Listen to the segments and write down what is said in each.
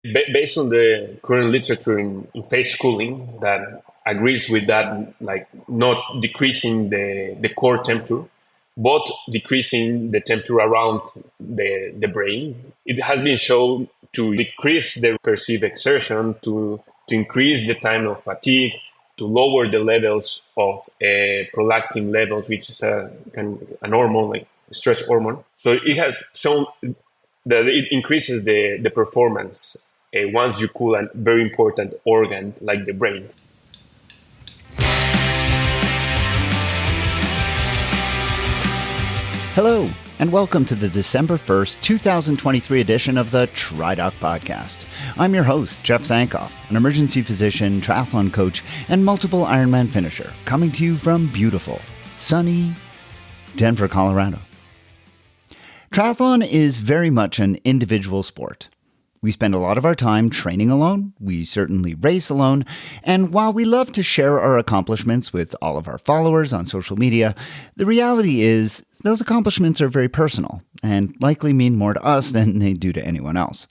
Based on the current literature in phase cooling that agrees with that, like not decreasing the core temperature, but decreasing the temperature around the brain, it has been shown to decrease the perceived exertion, to increase the time of fatigue, to lower the levels of prolactin levels, which is an hormone, like stress hormone. So it has shown that it increases the performance once you cool a very important organ like the brain. Hello, and welcome to the December 1st, 2023 edition of the TriDoc Podcast. I'm your host, Jeff Sankoff, an emergency physician, triathlon coach, and multiple Ironman finisher, coming to you from beautiful, sunny Denver, Colorado. Triathlon is very much an individual sport. We spend a lot of our time training alone, we certainly race alone, and while we love to share our accomplishments with all of our followers on social media, the reality is those accomplishments are very personal and likely mean more to us than they do to anyone else.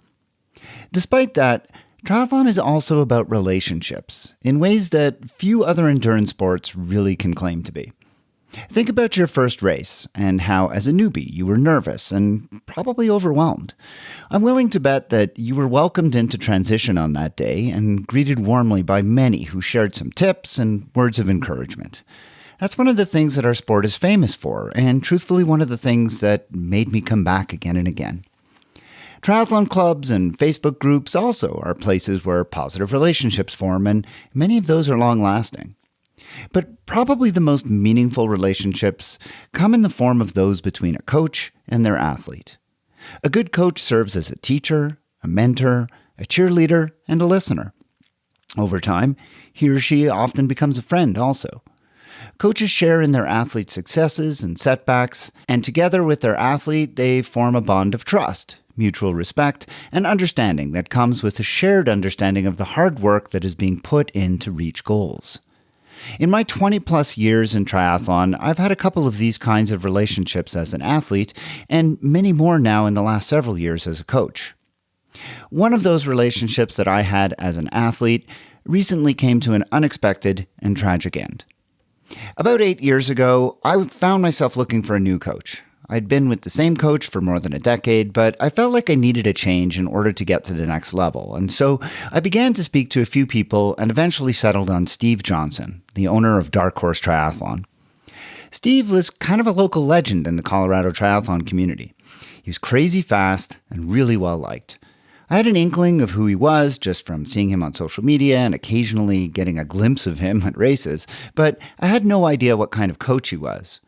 Despite that, triathlon is also about relationships in ways that few other endurance sports really can claim to be. Think about your first race and how, as a newbie, you were nervous and probably overwhelmed. I'm willing to bet that you were welcomed into transition on that day and greeted warmly by many who shared some tips and words of encouragement. That's one of the things that our sport is famous for, and truthfully one of the things that made me come back again and again. Triathlon clubs and Facebook groups also are places where positive relationships form, and many of those are long-lasting. But probably the most meaningful relationships come in the form of those between a coach and their athlete. A good coach serves as a teacher, a mentor, a cheerleader, and a listener. Over time, he or she often becomes a friend also. Coaches share in their athlete's successes and setbacks, and together with their athlete, they form a bond of trust, mutual respect, and understanding that comes with a shared understanding of the hard work that is being put in to reach goals. In my 20-plus years in triathlon, I've had a couple of these kinds of relationships as an athlete, and many more now in the last several years as a coach. One of those relationships that I had as an athlete recently came to an unexpected and tragic end. About 8 years ago, I found myself looking for a new coach. I'd been with the same coach for more than a decade, but I felt like I needed a change in order to get to the next level. And so I began to speak to a few people and eventually settled on Steve Johnson, the owner of Dark Horse Triathlon. Steve was kind of a local legend in the Colorado triathlon community. He was crazy fast and really well liked. I had an inkling of who he was just from seeing him on social media and occasionally getting a glimpse of him at races, but I had no idea what kind of coach he was.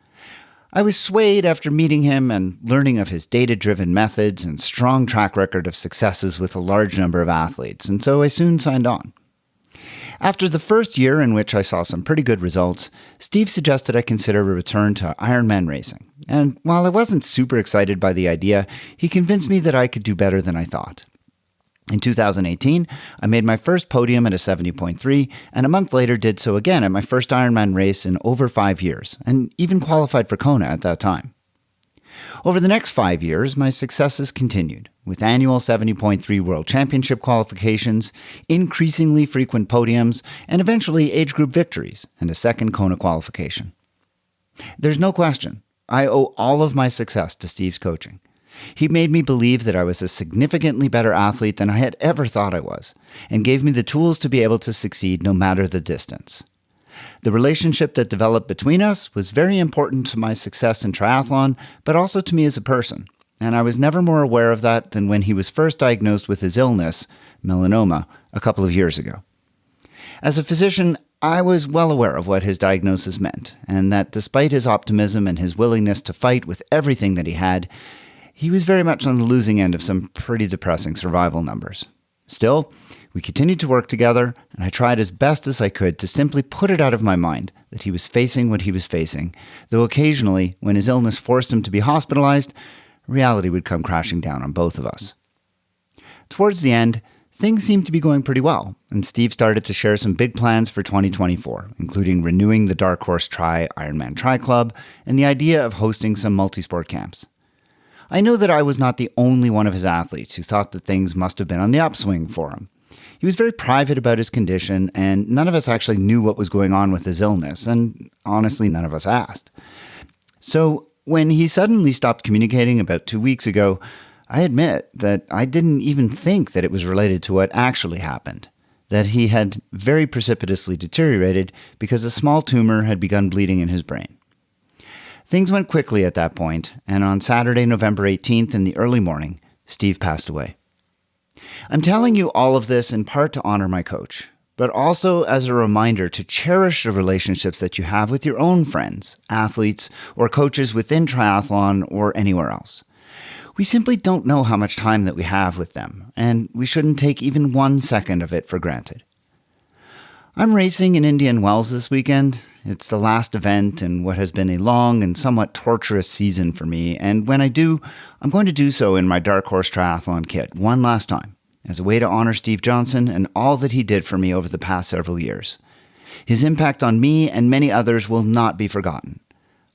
I was swayed after meeting him and learning of his data-driven methods and strong track record of successes with a large number of athletes, and so I soon signed on. After the first year in which I saw some pretty good results, Steve suggested I consider a return to Ironman racing, and while I wasn't super excited by the idea, he convinced me that I could do better than I thought. In 2018, I made my first podium at a 70.3, and a month later did so again at my first Ironman race in over 5 years, and even qualified for Kona at that time. Over the next 5 years, my successes continued, with annual 70.3 World Championship qualifications, increasingly frequent podiums, and eventually age group victories, and a second Kona qualification. There's no question, I owe all of my success to Steve's coaching. He made me believe that I was a significantly better athlete than I had ever thought I was, and gave me the tools to be able to succeed no matter the distance. The relationship that developed between us was very important to my success in triathlon, but also to me as a person, and I was never more aware of that than when he was first diagnosed with his illness, melanoma, a couple of years ago. As a physician, I was well aware of what his diagnosis meant, and that despite his optimism and his willingness to fight with everything that he had, he was very much on the losing end of some pretty depressing survival numbers. Still, we continued to work together, and I tried as best as I could to simply put it out of my mind that he was facing what he was facing, though occasionally, when his illness forced him to be hospitalized, reality would come crashing down on both of us. Towards the end, things seemed to be going pretty well, and Steve started to share some big plans for 2024, including renewing the Dark Horse Ironman Tri Club and the idea of hosting some multi-sport camps. I know that I was not the only one of his athletes who thought that things must have been on the upswing for him. He was very private about his condition, and none of us actually knew what was going on with his illness, and honestly, none of us asked. So when he suddenly stopped communicating about 2 weeks ago, I admit that I didn't even think that it was related to what actually happened, that he had very precipitously deteriorated because a small tumor had begun bleeding in his brain. Things went quickly at that point, and on Saturday, November 18th in the early morning, Steve passed away. I'm telling you all of this in part to honor my coach, but also as a reminder to cherish the relationships that you have with your own friends, athletes, or coaches within triathlon or anywhere else. We simply don't know how much time that we have with them, and we shouldn't take even 1 second of it for granted. I'm racing in Indian Wells this weekend. It's the last event in what has been a long and somewhat torturous season for me, and when I do, I'm going to do so in my Dark Horse Triathlon kit one last time, as a way to honor Steve Johnson and all that he did for me over the past several years. His impact on me and many others will not be forgotten.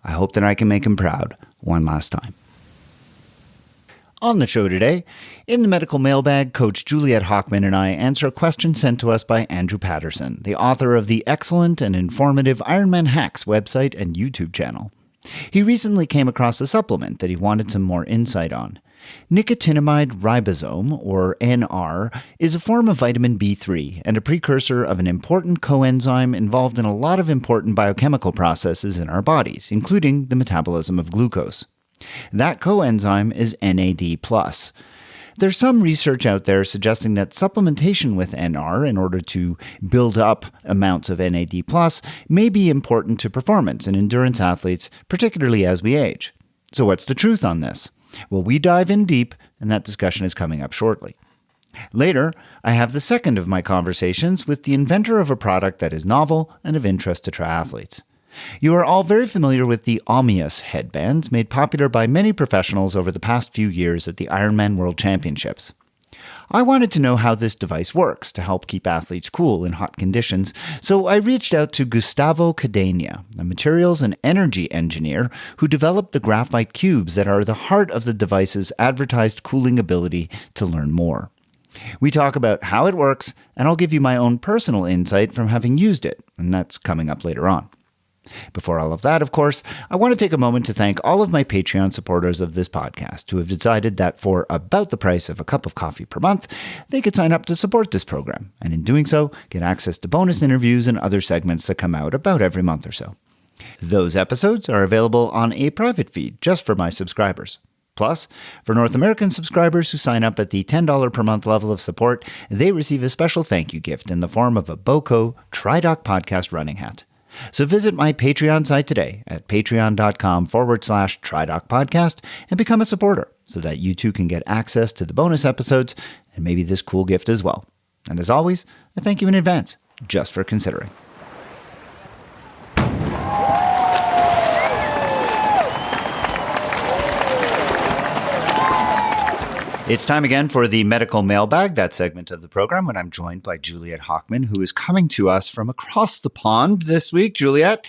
I hope that I can make him proud one last time. On the show today, in the medical mailbag, Coach Juliet Hockman and I answer a question sent to us by Andrew Patterson, the author of the excellent and informative Ironman Hacks website and YouTube channel. He recently came across a supplement that he wanted some more insight on. Nicotinamide ribosome, or NR, is a form of vitamin B3 and a precursor of an important coenzyme involved in a lot of important biochemical processes in our bodies, including the metabolism of glucose. That coenzyme is NAD+. There's some research out there suggesting that supplementation with NR in order to build up amounts of NAD+, may be important to performance and endurance athletes, particularly as we age. So what's the truth on this? Well, we dive in deep, and that discussion is coming up shortly. Later, I have the second of my conversations with the inventor of a product that is novel and of interest to triathletes. You are all very familiar with the Omius headbands made popular by many professionals over the past few years at the Ironman World Championships. I wanted to know how this device works to help keep athletes cool in hot conditions, so I reached out to Gustavo Cadena, a materials and energy engineer who developed the graphite cubes that are the heart of the device's advertised cooling ability, to learn more. We talk about how it works, and I'll give you my own personal insight from having used it, and that's coming up later on. Before all of that, of course, I want to take a moment to thank all of my Patreon supporters of this podcast who have decided that for about the price of a cup of coffee per month, they could sign up to support this program, and in doing so, get access to bonus interviews and other segments that come out about every month or so. Those episodes are available on a private feed just for my subscribers. Plus, for North American subscribers who sign up at the $10 per month level of support, they receive a special thank you gift in the form of a BOCO TriDoc Podcast running hat. So visit my Patreon site today at patreon.com/TriDoc Podcast and become a supporter so that you too can get access to the bonus episodes and maybe this cool gift as well. And as always, I thank you in advance just for considering. It's time again for the medical mailbag, that segment of the program, when I'm joined by Juliet Hockman, who is coming to us from across the pond this week. Juliet,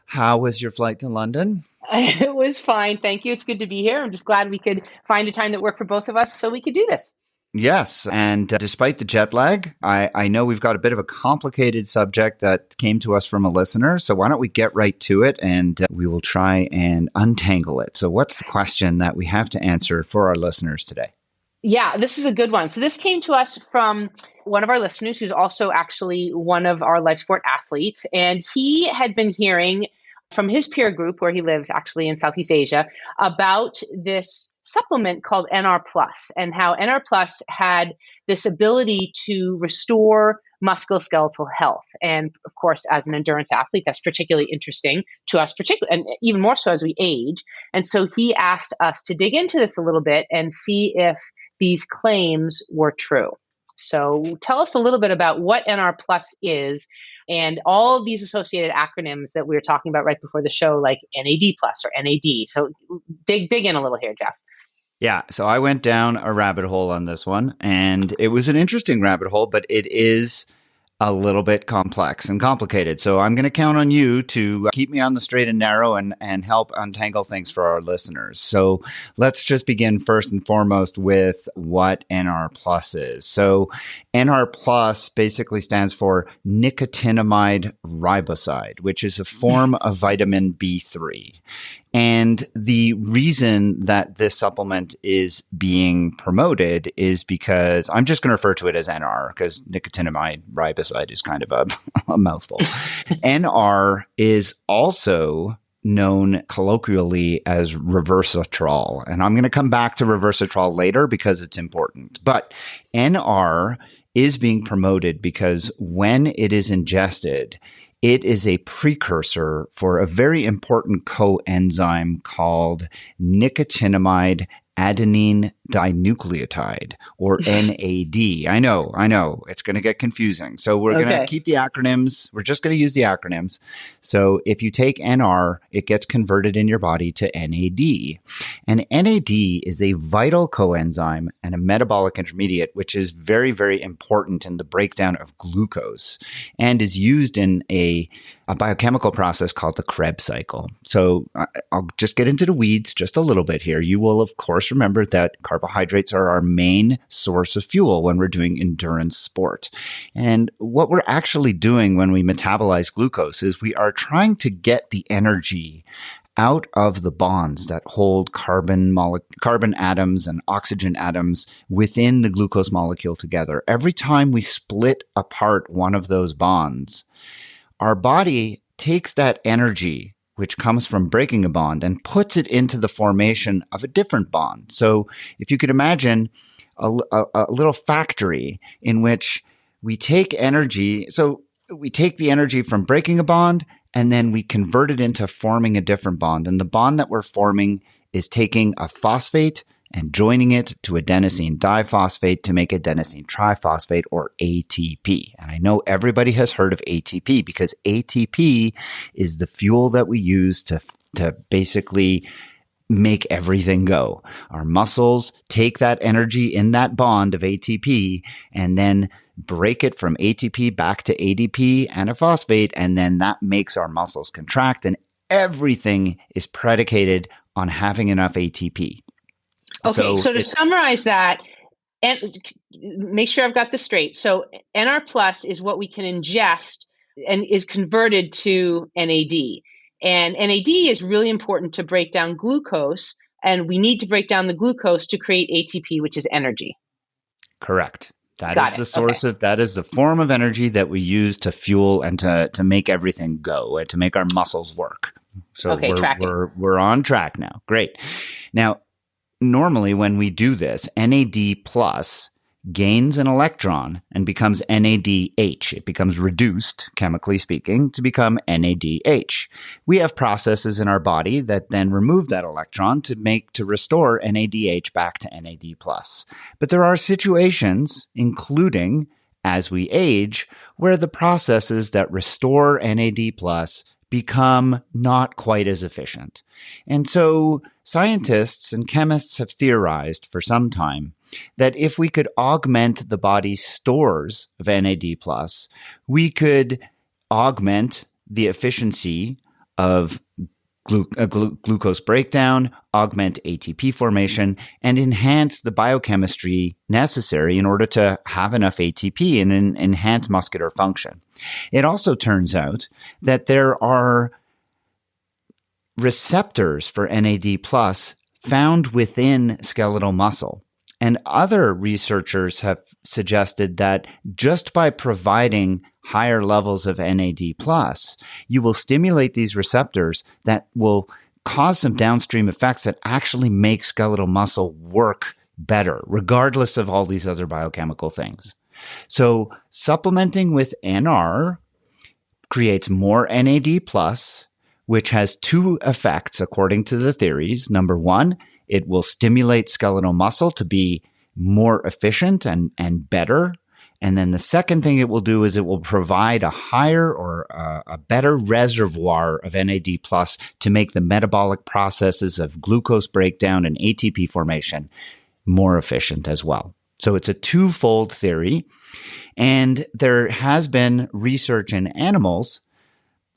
how was your flight to London? It was fine. Thank you. It's good to be here. I'm just glad we could find a time that worked for both of us so we could do this. Yes, and despite the jet lag, I know we've got a bit of a complicated subject that came to us from a listener, so why don't we get right to it and we will try and untangle it. So what's the question that we have to answer for our listeners today? Yeah, this is a good one. So this came to us from one of our listeners who's also actually one of our life sport athletes, and he had been hearing from his peer group where he lives actually in Southeast Asia about this supplement called NR Plus and how NR Plus had this ability to restore musculoskeletal health. And of course, as an endurance athlete, that's particularly interesting to us, and even more so as we age. And so he asked us to dig into this a little bit and see if these claims were true. So tell us a little bit about what NR Plus is and all of these associated acronyms that we were talking about right before the show, like NAD Plus or NAD. So dig in a little here, Jeff. Yeah, so I went down a rabbit hole on this one, and it was an interesting rabbit hole, but it is a little bit complex and complicated. So I'm going to count on you to keep me on the straight and narrow and help untangle things for our listeners. So let's just begin first and foremost with what NR plus is. So NR plus basically stands for nicotinamide riboside, which is a form of vitamin B3. And the reason that this supplement is being promoted is because I'm just going to refer to it as NR because nicotinamide riboside is kind of a mouthful. NR is also known colloquially as reversatrol. And I'm going to come back to reversatrol later because it's important. But NR is being promoted because when it is ingested, it is a precursor for a very important coenzyme called nicotinamide adenine dinucleotide, or NAD. I know. It's going to get confusing. So we're going to keep the acronyms. We're just going to use the acronyms. So if you take NR, it gets converted in your body to NAD. And NAD is a vital coenzyme and a metabolic intermediate, which is very, very important in the breakdown of glucose and is used in a biochemical process called the Krebs cycle. So I'll just get into the weeds just a little bit here. You will, of course, remember that carbohydrates are our main source of fuel when we're doing endurance sport. And what we're actually doing when we metabolize glucose is we are trying to get the energy out of the bonds that hold carbon atoms and oxygen atoms within the glucose molecule together. Every time we split apart one of those bonds, our body takes that energy, which comes from breaking a bond, and puts it into the formation of a different bond. So if you could imagine a little factory in which we take energy, so we take the energy from breaking a bond, and then we convert it into forming a different bond. And the bond that we're forming is taking a phosphate and joining it to adenosine diphosphate to make adenosine triphosphate, or ATP. And I know everybody has heard of ATP because ATP is the fuel that we use to basically make everything go. Our muscles take that energy in that bond of ATP and then break it from ATP back to ADP and a phosphate, and then that makes our muscles contract, and everything is predicated on having enough ATP. Okay, so to summarize that, and make sure I've got this straight. So NR plus is what we can ingest and is converted to NAD. And NAD is really important to break down glucose, and we need to break down the glucose to create ATP, which is energy. Correct. That is the source of, that is the form of energy that we use to fuel and to make everything go and to make our muscles work. So we're on track now. Great. Now, normally when we do this, NAD plus gains an electron and becomes NADH. It becomes reduced, chemically speaking, to become NADH. We have processes in our body that then remove that electron to restore NADH back to NAD+. But there are situations, including as we age, where the processes that restore NAD+ become not quite as efficient. And so scientists and chemists have theorized for some time that if we could augment the body's stores of NAD+, we could augment the efficiency of glucose breakdown, augment ATP formation, and enhance the biochemistry necessary in order to have enough ATP and enhance muscular function. It also turns out that there are receptors for NAD+ found within skeletal muscle. And other researchers have suggested that just by providing higher levels of NAD+, you will stimulate these receptors that will cause some downstream effects that actually make skeletal muscle work better, regardless of all these other biochemical things. So supplementing with NR creates more NAD+, which has two effects according to the theories. Number one, it will stimulate skeletal muscle to be more efficient and better. And then the second thing it will do is it will provide a higher or a better reservoir of NAD+ to make the metabolic processes of glucose breakdown and ATP formation more efficient as well. So it's a twofold theory. And there has been research in animals,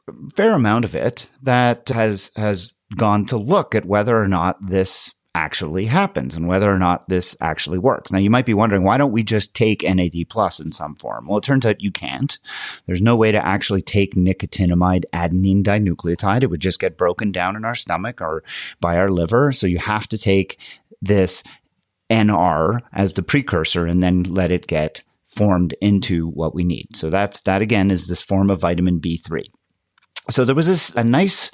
a fair amount of it, that has gone to look at whether or not this actually happens and whether or not this actually works. Now, you might be wondering, why don't we just take NAD plus in some form? Well, it turns out you can't. There's no way to actually take nicotinamide adenine dinucleotide. It would just get broken down in our stomach or by our liver. So you have to take this NR as the precursor and then let it get formed into what we need. So that again is this form of vitamin B3. So there was a nice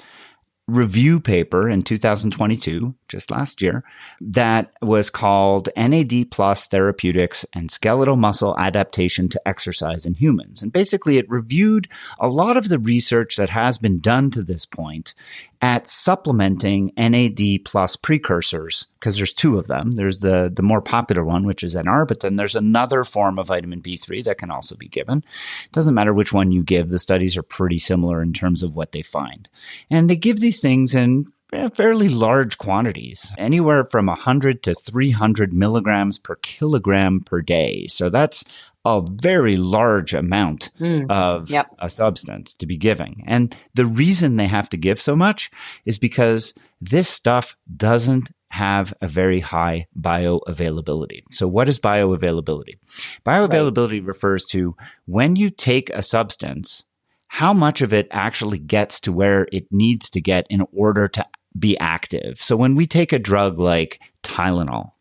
review paper in 2022, just last year, that was called NAD plus therapeutics and skeletal muscle adaptation to exercise in humans. And basically it reviewed a lot of the research that has been done to this point at supplementing NAD plus precursors, because there's two of them. There's the more popular one, which is NR, but then there's another form of vitamin B3 that can also be given. It doesn't matter which one you give. The studies are pretty similar in terms of what they find. And they give these things in fairly large quantities, anywhere from 100 to 300 milligrams per kilogram per day. So that's a very large amount of a substance to be giving. And the reason they have to give so much is because this stuff doesn't have a very high bioavailability. So what is bioavailability? Bioavailability refers to when you take a substance, how much of it actually gets to where it needs to get in order to be active. So when we take a drug like Tylenol,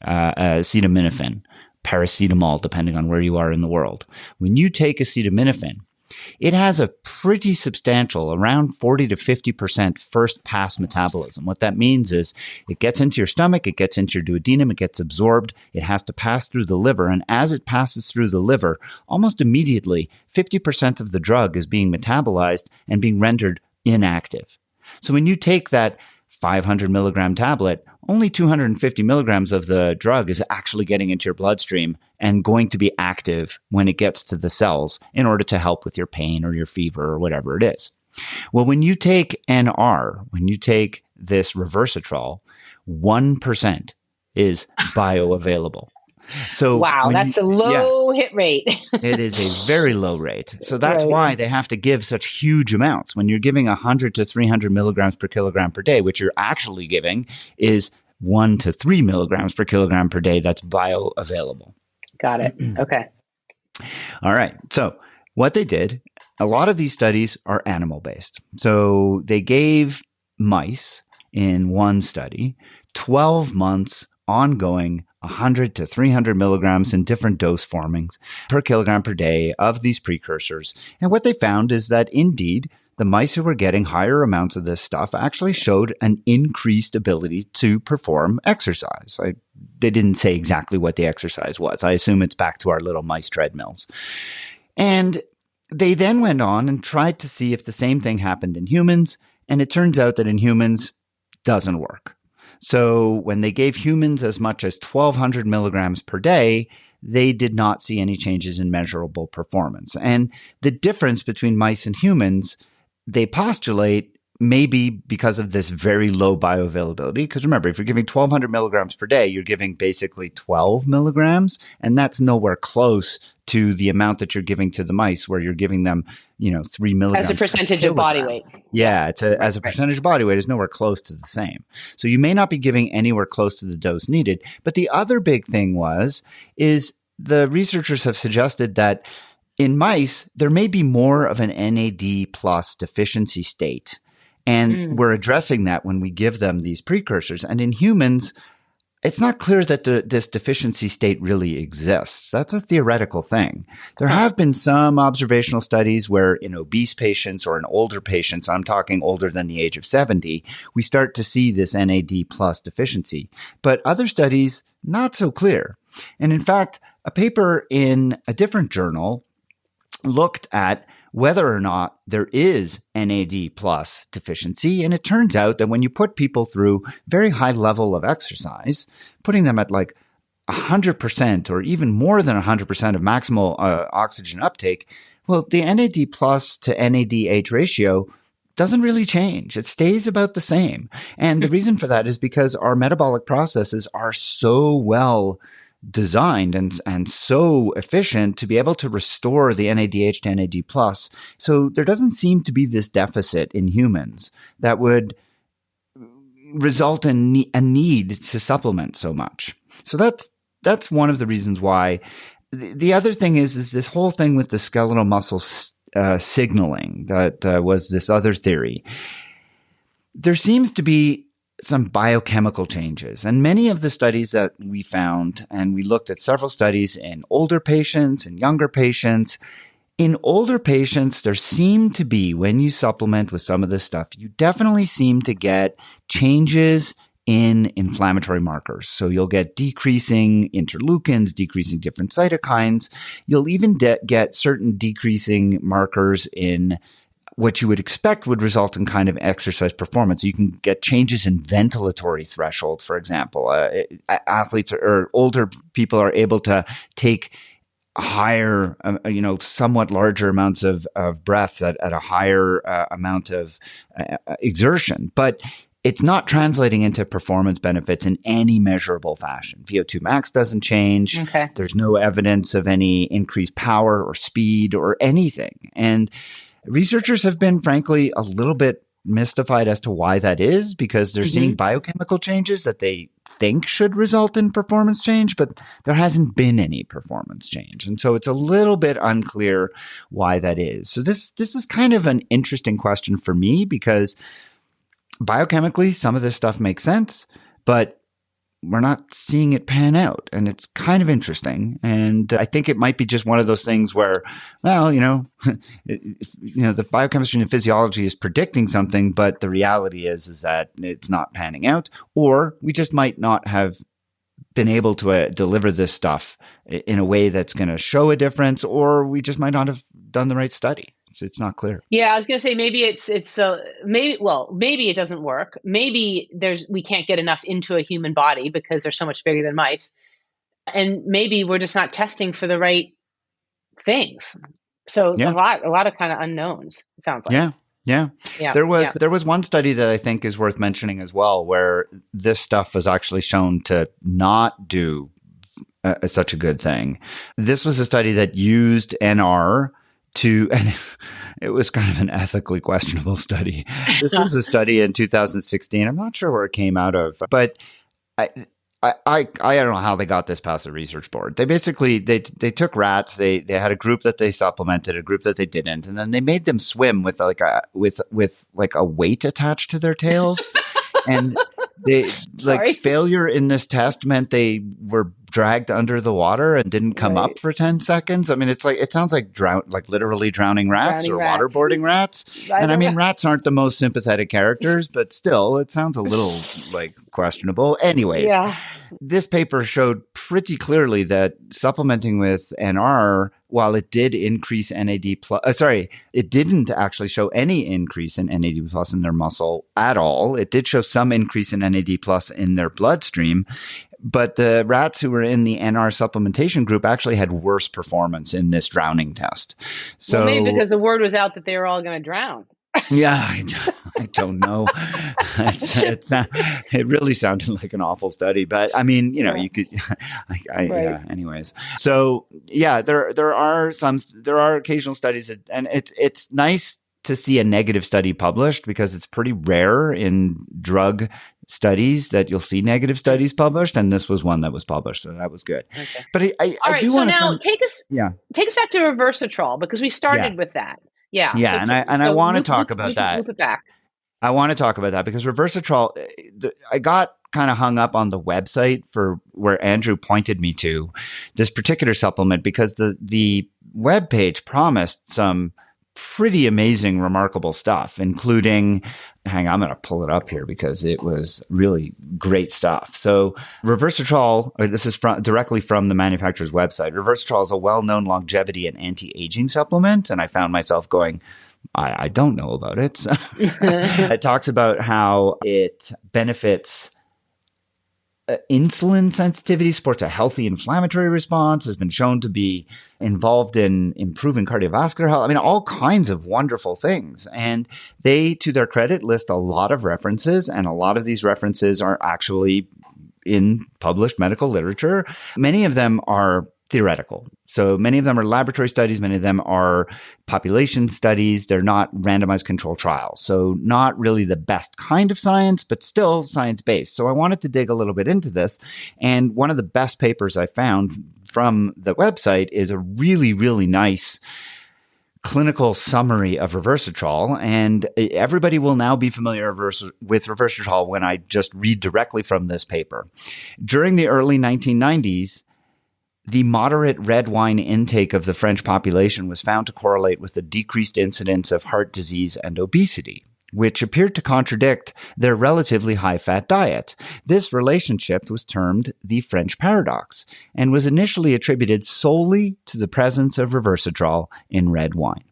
acetaminophen, paracetamol, depending on where you are in the world, when you take acetaminophen, it has a pretty substantial, around 40 to 50% first pass metabolism. What that means is it gets into your stomach, it gets into your duodenum, it gets absorbed, it has to pass through the liver. And as it passes through the liver, almost immediately, 50% of the drug is being metabolized and being rendered inactive. So when you take that 500 milligram tablet, only 250 milligrams of the drug is actually getting into your bloodstream and going to be active when it gets to the cells in order to help with your pain or your fever or whatever it is. Well, when you take NR, when you take this reversatrol, 1% is bioavailable. So wow, that's a low hit rate. It is a very low rate. So that's why they have to give such huge amounts. When you're giving 100 to 300 milligrams per kilogram per day, what you're actually giving is 1 to 3 milligrams per kilogram per day that's bioavailable. Got it. Okay. All right. So what they did, a lot of these studies are animal-based. So they gave mice in one study 12 months ongoing 100 to 300 milligrams in different dose formings per kilogram per day of these precursors. And what they found is that indeed, the mice who were getting higher amounts of this stuff actually showed an increased ability to perform exercise. They didn't say exactly what the exercise was. I assume it's back to our little mice treadmills. And they then went on and tried to see if the same thing happened in humans. And it turns out that in humans, doesn't work. So when they gave humans as much as 1,200 milligrams per day, they did not see any changes in measurable performance. And the difference between mice and humans, they postulate maybe because of this very low bioavailability. Because remember, if you're giving 1,200 milligrams per day, you're giving basically 12 milligrams, and that's nowhere close to the amount that you're giving to the mice, where you're giving them, 3 milligrams as a percentage of body weight. Yeah, as a percentage of body weight is nowhere close to the same. So you may not be giving anywhere close to the dose needed. But the other big thing is the researchers have suggested that in mice, there may be more of an NAD plus deficiency state. And we're addressing that when we give them these precursors. And in humans, it's not clear that this deficiency state really exists. That's a theoretical thing. There have been some observational studies where in obese patients or in older patients, I'm talking older than the age of 70, we start to see this NAD plus deficiency. But other studies, not so clear. And in fact, a paper in a different journal looked at whether or not there is NAD plus deficiency. And it turns out that when you put people through very high level of exercise, putting them at like 100% or even more than 100% of maximal oxygen uptake, well, the NAD plus to NADH ratio doesn't really change. It stays about the same. And the reason for that is because our metabolic processes are so well designed and so efficient to be able to restore the NADH to NAD plus. So there doesn't seem to be this deficit in humans that would result in a need to supplement so much. So that's one of the reasons why. The other thing is this whole thing with the skeletal muscle signaling that was this other theory. There seems to be some biochemical changes. And many of the studies that we found, and we looked at several studies in older patients and younger patients. In older patients, there seemed to be, when you supplement with some of this stuff, you definitely seem to get changes in inflammatory markers. So you'll get decreasing interleukins, decreasing different cytokines. You'll even get certain decreasing markers in what you would expect would result in kind of exercise performance. You can get changes in ventilatory threshold, for example. Athletes or older people are able to take higher, somewhat larger amounts of breaths at a higher amount of exertion. But it's not translating into performance benefits in any measurable fashion. VO2 max doesn't change. Okay. There's no evidence of any increased power or speed or anything. And researchers have been, frankly, a little bit mystified as to why that is, because they're seeing biochemical changes that they think should result in performance change, but there hasn't been any performance change. And so it's a little bit unclear why that is. So this is kind of an interesting question for me, because biochemically, some of this stuff makes sense, but we're not seeing it pan out. And it's kind of interesting. And I think it might be just one of those things where, well, the biochemistry and the physiology is predicting something, but the reality is that it's not panning out, or we just might not have been able to deliver this stuff in a way that's going to show a difference, or we just might not have done the right study. It's not clear. Yeah, I was going to say maybe maybe it doesn't work. Maybe we can't get enough into a human body because they're so much bigger than mice, and maybe we're just not testing for the right things. So a lot of kind of unknowns. It sounds like. Yeah. There was one study that I think is worth mentioning as well, where this stuff was actually shown to not do such a good thing. This was a study that used NR and it was kind of an ethically questionable study. This was a study in 2016. I'm not sure where it came out of, but I don't know how they got this past the research board. They basically they took rats. They had a group that they supplemented, a group that they didn't, and then they made them swim with a weight attached to their tails. And they failure in this test meant they were dragged under the water and didn't come up for 10 seconds. I mean, it sounds like literally drowning rats or waterboarding rats. And I mean, rats aren't the most sympathetic characters, but still, it sounds a little questionable. Anyways, this paper showed pretty clearly that supplementing with NR, while it did increase NAD plus, it didn't actually show any increase in NAD plus in their muscle at all. It did show some increase in NAD plus in their bloodstream. But the rats who were in the NR supplementation group actually had worse performance in this drowning test. So maybe because the word was out that they were all going to drown. Yeah, I don't know. It really sounded like an awful study, but I mean, you could. Yeah. Anyways, so there are occasional studies, and it's nice to see a negative study published, because it's pretty rare in drug studies that you'll see negative studies published, and this was one that was published, so that was good. Okay. But I do want to. So now take us back to reversatrol, because we started with that. Yeah. Yeah, I want to talk about that. Loop it back. I want to talk about that because reversatrol, I got kind of hung up on the website for where Andrew pointed me to this particular supplement, because the web page promised some pretty amazing, remarkable stuff, including, I'm going to pull it up here because it was really great stuff. So reversatrol, this is directly from the manufacturer's website. Reversatrol is a well-known longevity and anti-aging supplement. And I found myself going, I don't know about it. It talks about how it benefits insulin sensitivity, supports a healthy inflammatory response, has been shown to be involved in improving cardiovascular health. I mean, all kinds of wonderful things. And they, to their credit, list a lot of references, and a lot of these references are actually in published medical literature. Many of them are theoretical. So many of them are laboratory studies. Many of them are population studies. They're not randomized control trials. So not really the best kind of science, but still science-based. So I wanted to dig a little bit into this. And one of the best papers I found from the website is a really, really nice clinical summary of resveratrol, and everybody will now be familiar with resveratrol when I just read directly from this paper. During the early 1990s, the moderate red wine intake of the French population was found to correlate with the decreased incidence of heart disease and obesity, which appeared to contradict their relatively high-fat diet. This relationship was termed the French paradox and was initially attributed solely to the presence of resveratrol in red wine.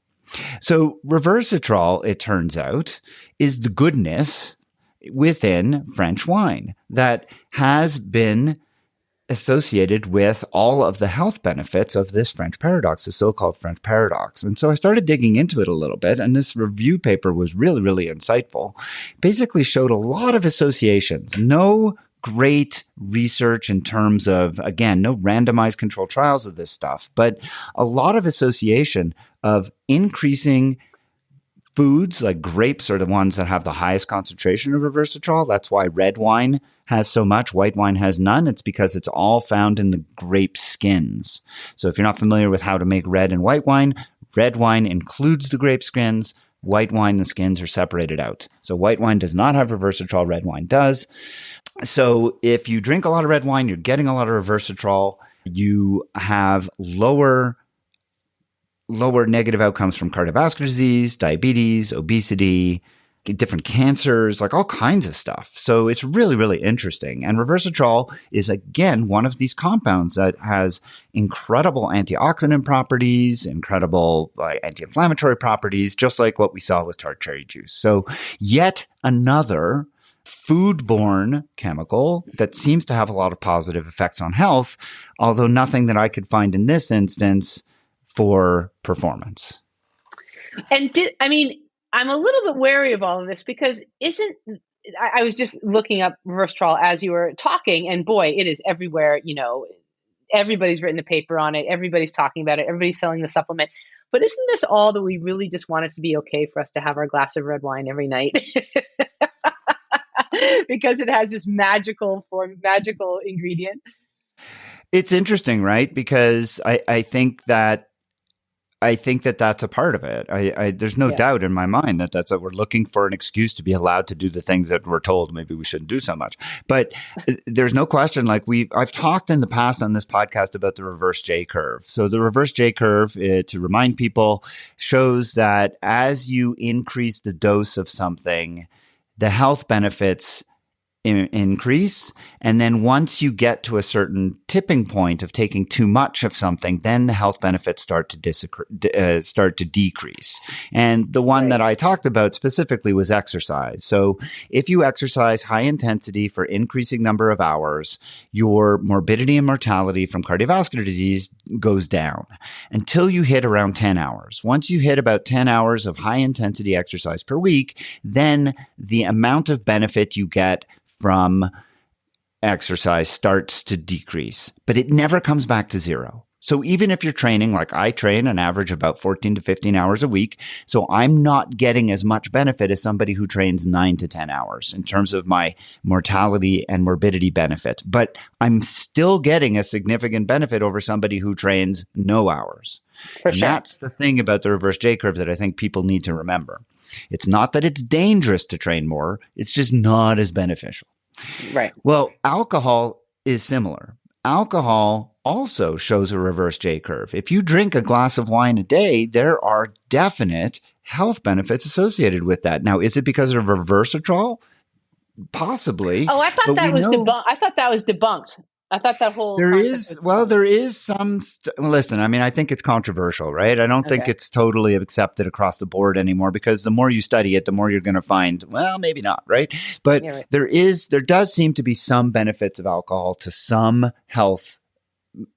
So resveratrol, it turns out, is the goodness within French wine that has been associated with all of the health benefits of this French paradox, the so-called French paradox. And so I started digging into it a little bit, and this review paper was really, really insightful. Basically showed a lot of associations, no great research in terms of, again, no randomized controlled trials of this stuff, but a lot of association of increasing foods like grapes are the ones that have the highest concentration of resveratrol. That's why red wine has so much, white wine has none. It's because it's all found in the grape skins. So if you're not familiar with how to make red and white wine, red wine includes the grape skins. White wine, the skins are separated out. So white wine does not have resveratrol, red wine does. So if you drink a lot of red wine, you're getting a lot of resveratrol. You have lower negative outcomes from cardiovascular disease, diabetes, obesity, different cancers, like all kinds of stuff. So it's really, really interesting. And resveratrol is, again, one of these compounds that has incredible antioxidant properties, incredible anti-inflammatory properties, just like what we saw with tart cherry juice. So yet another foodborne chemical that seems to have a lot of positive effects on health, although nothing that I could find in this instance for performance. And I'm a little bit wary of all of this because I was just looking up resveratrol as you were talking, and boy, it is everywhere. Everybody's written a paper on it. Everybody's talking about it. Everybody's selling the supplement. But isn't this all that we really just want it to be okay for us to have our glass of red wine every night? Because it has this magical ingredient. It's interesting, right? Because I think that that's a part of it. There's no doubt in my mind that that's what we're looking for, an excuse to be allowed to do the things that we're told maybe we shouldn't do so much. But there's no question, I've talked in the past on this podcast about the reverse J curve. So the reverse J curve, to remind people, shows that as you increase the dose of something, the health benefits increase. And then once you get to a certain tipping point of taking too much of something, then the health benefits start to decrease. And the one that I talked about specifically was exercise. So if you exercise high intensity for increasing number of hours, your morbidity and mortality from cardiovascular disease goes down until you hit around 10 hours. Once you hit about 10 hours of high intensity exercise per week, then the amount of benefit you get from exercise starts to decrease, but it never comes back to zero. So even if you're training, like I train an average about 14 to 15 hours a week, so I'm not getting as much benefit as somebody who trains 9 to 10 hours in terms of my mortality and morbidity benefit, but I'm still getting a significant benefit over somebody who trains no hours. And that's the thing about the reverse J curve that I think people need to remember. It's not that it's dangerous to train more. It's just not as beneficial. Right. Well, alcohol is similar. Alcohol also shows a reverse J curve. If you drink a glass of wine a day, there are definite health benefits associated with that. Now, is it because of resveratrol? Possibly. Oh, I thought that was debunked. I thought that was debunked. I thought that whole there is some listen, I think it's controversial, right? I don't think it's totally accepted across the board anymore, because the more you study it, the more you're going to find, well, maybe not, right? But there does seem to be some benefits of alcohol to some health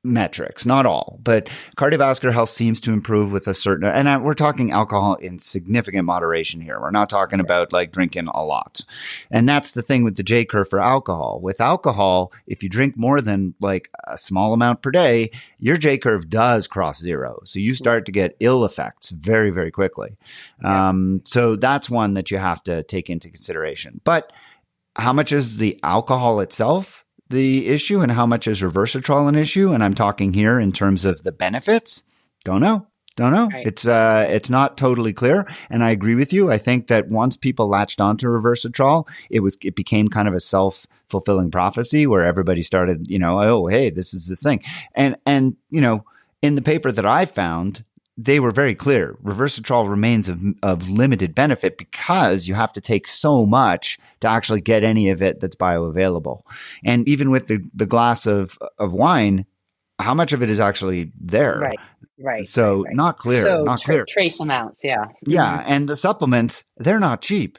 metrics, not all, but cardiovascular health seems to improve with a certain, and we're talking alcohol in significant moderation here. We're not talking about like drinking a lot. And that's the thing with the J curve for alcohol. With alcohol, if you drink more than like a small amount per day, your J curve does cross zero. So you start to get ill effects very, very quickly. So that's one that you have to take into consideration. But how much is the alcohol itself the issue, and how much is resveratrol an issue? And I'm talking here in terms of the benefits. Don't know. Right. It's not totally clear. And I agree with you. I think that once people latched onto resveratrol, it became kind of a self-fulfilling prophecy where everybody started, oh, hey, this is the thing. And in the paper that I found, they were very clear. Resveratrol remains of limited benefit because you have to take so much to actually get any of it that's bioavailable. And even with the glass of wine, how much of it is actually there? Right. So not clear. So not clear. Trace amounts. Yeah. Yeah. And the supplements, they're not cheap.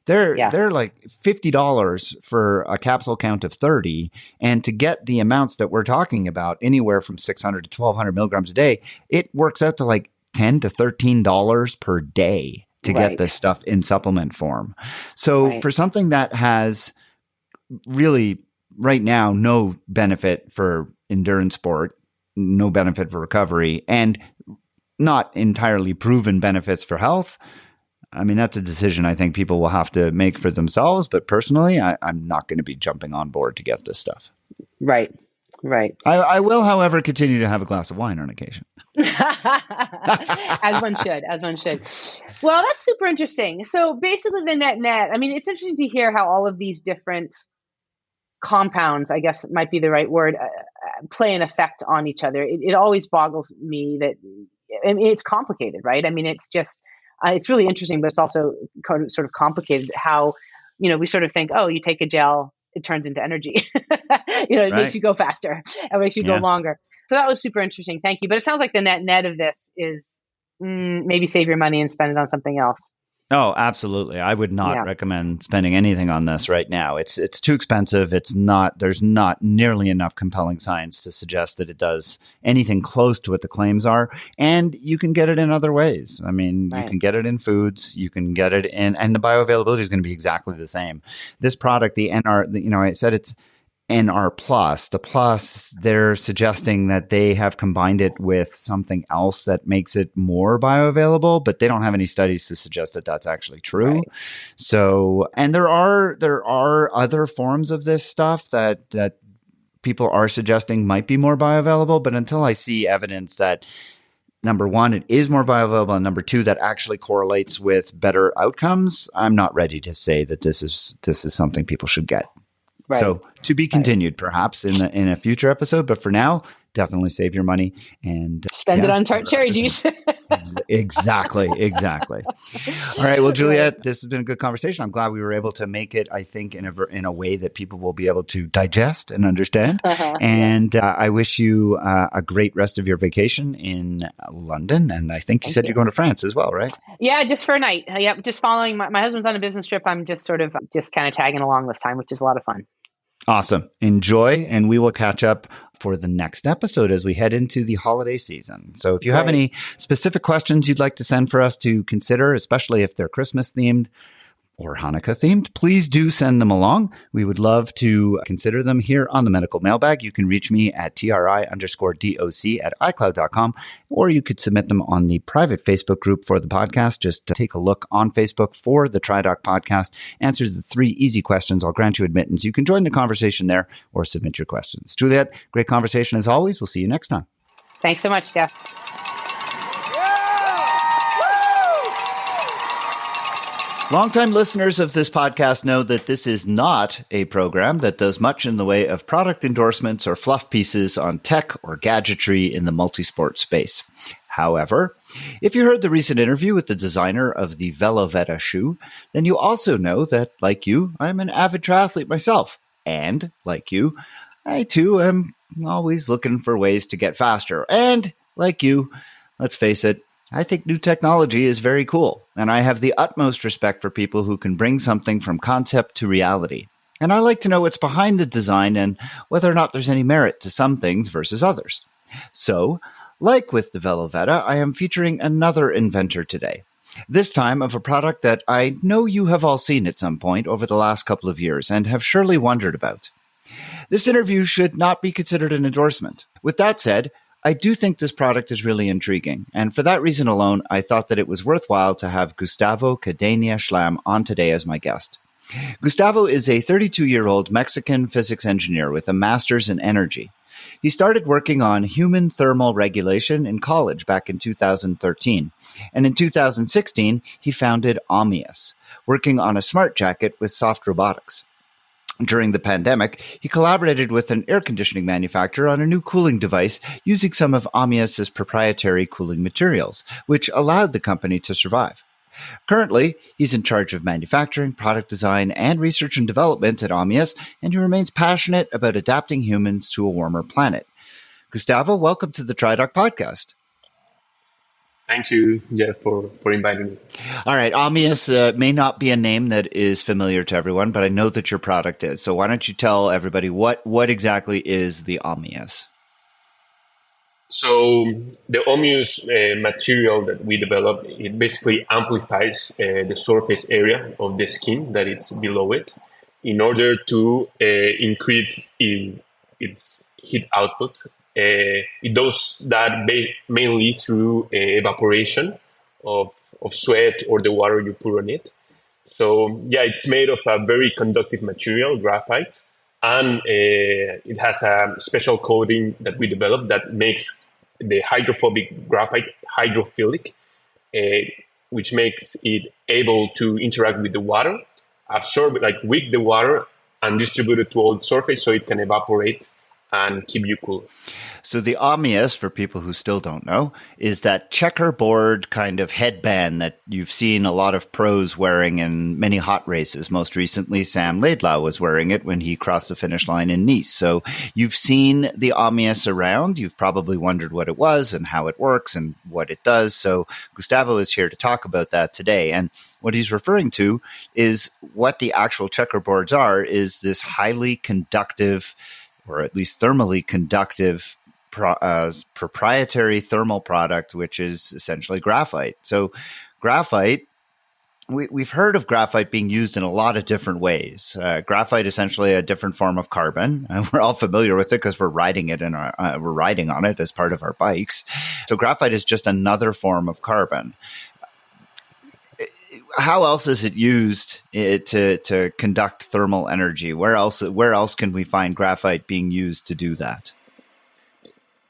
They're like $50 for a capsule count of 30. And to get the amounts that we're talking about, anywhere from 600 to 1,200 milligrams a day, it works out to like $10 to $13 per day to get this stuff in supplement form. So for something that has really right now no benefit for endurance sport, no benefit for recovery, and not entirely proven benefits for health, I mean, that's a decision I think people will have to make for themselves. But personally, I'm not going to be jumping on board to get this stuff. Right. I will, however, continue to have a glass of wine on occasion. As one should. Well, that's super interesting. So basically the net, I mean, it's interesting to hear how all of these different compounds, I guess might be the right word, play an effect on each other. It always boggles me that, I mean, it's complicated, right? I mean, it's just, it's really interesting, but it's also sort of complicated how, we sort of think, oh, you take a gel, it turns into energy. It makes you go faster. It makes you go longer. So that was super interesting. Thank you. But it sounds like the net of this is maybe save your money and spend it on something else. Oh, absolutely. I would not recommend spending anything on this right now. It's too expensive. There's not nearly enough compelling science to suggest that it does anything close to what the claims are. And you can get it in other ways. I mean, you can get it in foods, you can get it in, and the bioavailability is going to be exactly the same. This product, the NR, I said it's NR plus. The plus, they're suggesting that they have combined it with something else that makes it more bioavailable, but they don't have any studies to suggest that that's actually true. Right. So, and there are other forms of this stuff that people are suggesting might be more bioavailable, but until I see evidence that, number one, it is more bioavailable, and number two, that actually correlates with better outcomes, I'm not ready to say that this is something people should get. Right. So to be continued, perhaps in a future episode, but for now, definitely save your money and spend it on tart cherry juice. Exactly. All right. Well, Juliet, this has been a good conversation. I'm glad we were able to make it, I think, in a way that people will be able to digest and understand. And I wish you a great rest of your vacation in London. And I think you said you're going to France as well, right? Yeah, just for a night. Yep. Just following my husband's on a business trip. I'm just kind of tagging along this time, which is a lot of fun. Awesome. Enjoy, and we will catch up for the next episode as we head into the holiday season. So if you have any specific questions you'd like to send for us to consider, especially if they're Christmas themed or Hanukkah themed, please do send them along. We would love to consider them here on the Medical Mailbag. You can reach me at tri_doc@icloud.com, or you could submit them on the private Facebook group for the podcast. Just take a look on Facebook for the TriDoc podcast. Answer the 3 easy questions. I'll grant you admittance. You can join the conversation there or submit your questions. Juliet, great conversation as always. We'll see you next time. Thanks so much, Jeff. Longtime listeners of this podcast know that this is not a program that does much in the way of product endorsements or fluff pieces on tech or gadgetry in the multisport space. However, if you heard the recent interview with the designer of the Velovetta shoe, then you also know that, like you, I'm an avid triathlete myself. And, like you, I too am always looking for ways to get faster. And, like you, let's face it, I think new technology is very cool, and I have the utmost respect for people who can bring something from concept to reality. And I like to know what's behind the design and whether or not there's any merit to some things versus others. So, like with the Velovetta, I am featuring another inventor today. This time of a product that I know you have all seen at some point over the last couple of years and have surely wondered about. This interview should not be considered an endorsement. With that said, I do think this product is really intriguing, and for that reason alone, I thought that it was worthwhile to have Gustavo Cadena Schlam on today as my guest. Gustavo is a 32-year-old Mexican physics engineer with a master's in energy. He started working on human thermal regulation in college back in 2013, and in 2016, he founded Omius, working on a smart jacket with soft robotics. During the pandemic, he collaborated with an air conditioning manufacturer on a new cooling device using some of Omius's proprietary cooling materials, which allowed the company to survive. Currently, he's in charge of manufacturing, product design, and research and development at Omius, and he remains passionate about adapting humans to a warmer planet. Gustavo, welcome to the TriDoc podcast. Thank you, Jeff, for inviting me. All right, Omius may not be a name that is familiar to everyone, but I know that your product is. So why don't you tell everybody what exactly is the Omius? So the Omius material that we developed, it basically amplifies the surface area of the skin that is below it in order to increase its heat output. It does that mainly through evaporation of sweat or the water you put on it. So yeah, it's made of a very conductive material, graphite, and it has a special coating that we developed that makes the hydrophobic graphite hydrophilic, which makes it able to interact with the water, absorb, wick the water, and distribute it to all the surface so it can evaporate and keep you cool. So the Omius, for people who still don't know, is that checkerboard kind of headband that you've seen a lot of pros wearing in many hot races. Most recently, Sam Laidlaw was wearing it when he crossed the finish line in Nice. So you've seen the Omius around. You've probably wondered what it was and how it works and what it does. So Gustavo is here to talk about that today. And what he's referring to is what the actual checkerboards are, is this highly conductive, or at least thermally conductive proprietary thermal product, which is essentially graphite. So graphite, we've heard of graphite being used in a lot of different ways. Graphite, essentially a different form of carbon. And we're all familiar with it because we're riding it in we're riding on it as part of our bikes. So graphite is just another form of carbon. How else is it used to conduct thermal energy? Where else can we find graphite being used to do that?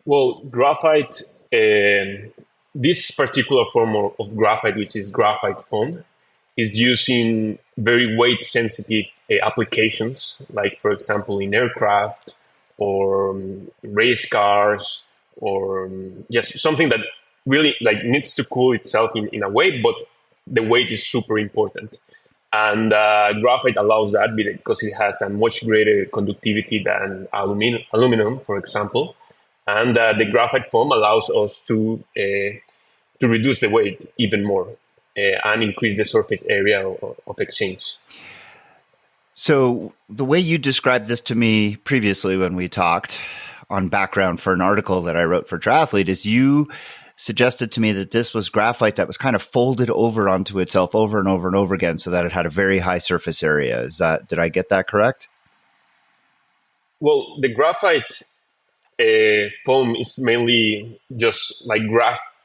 Well, graphite, this particular form of graphite, which is graphite foam, is used in very weight-sensitive applications, like, for example, in aircraft or race cars, or something that really needs to cool itself in a way, but the weight is super important. And graphite allows that because it has a much greater conductivity than aluminum, for example. And the graphite foam allows us to reduce the weight even more and increase the surface area of exchange. So the way you described this to me previously when we talked on background for an article that I wrote for Triathlete is you suggested to me that this was graphite that was kind of folded over onto itself over and over and over again so that it had a very high surface area. Did I get that correct? Well, the graphite foam is mainly just like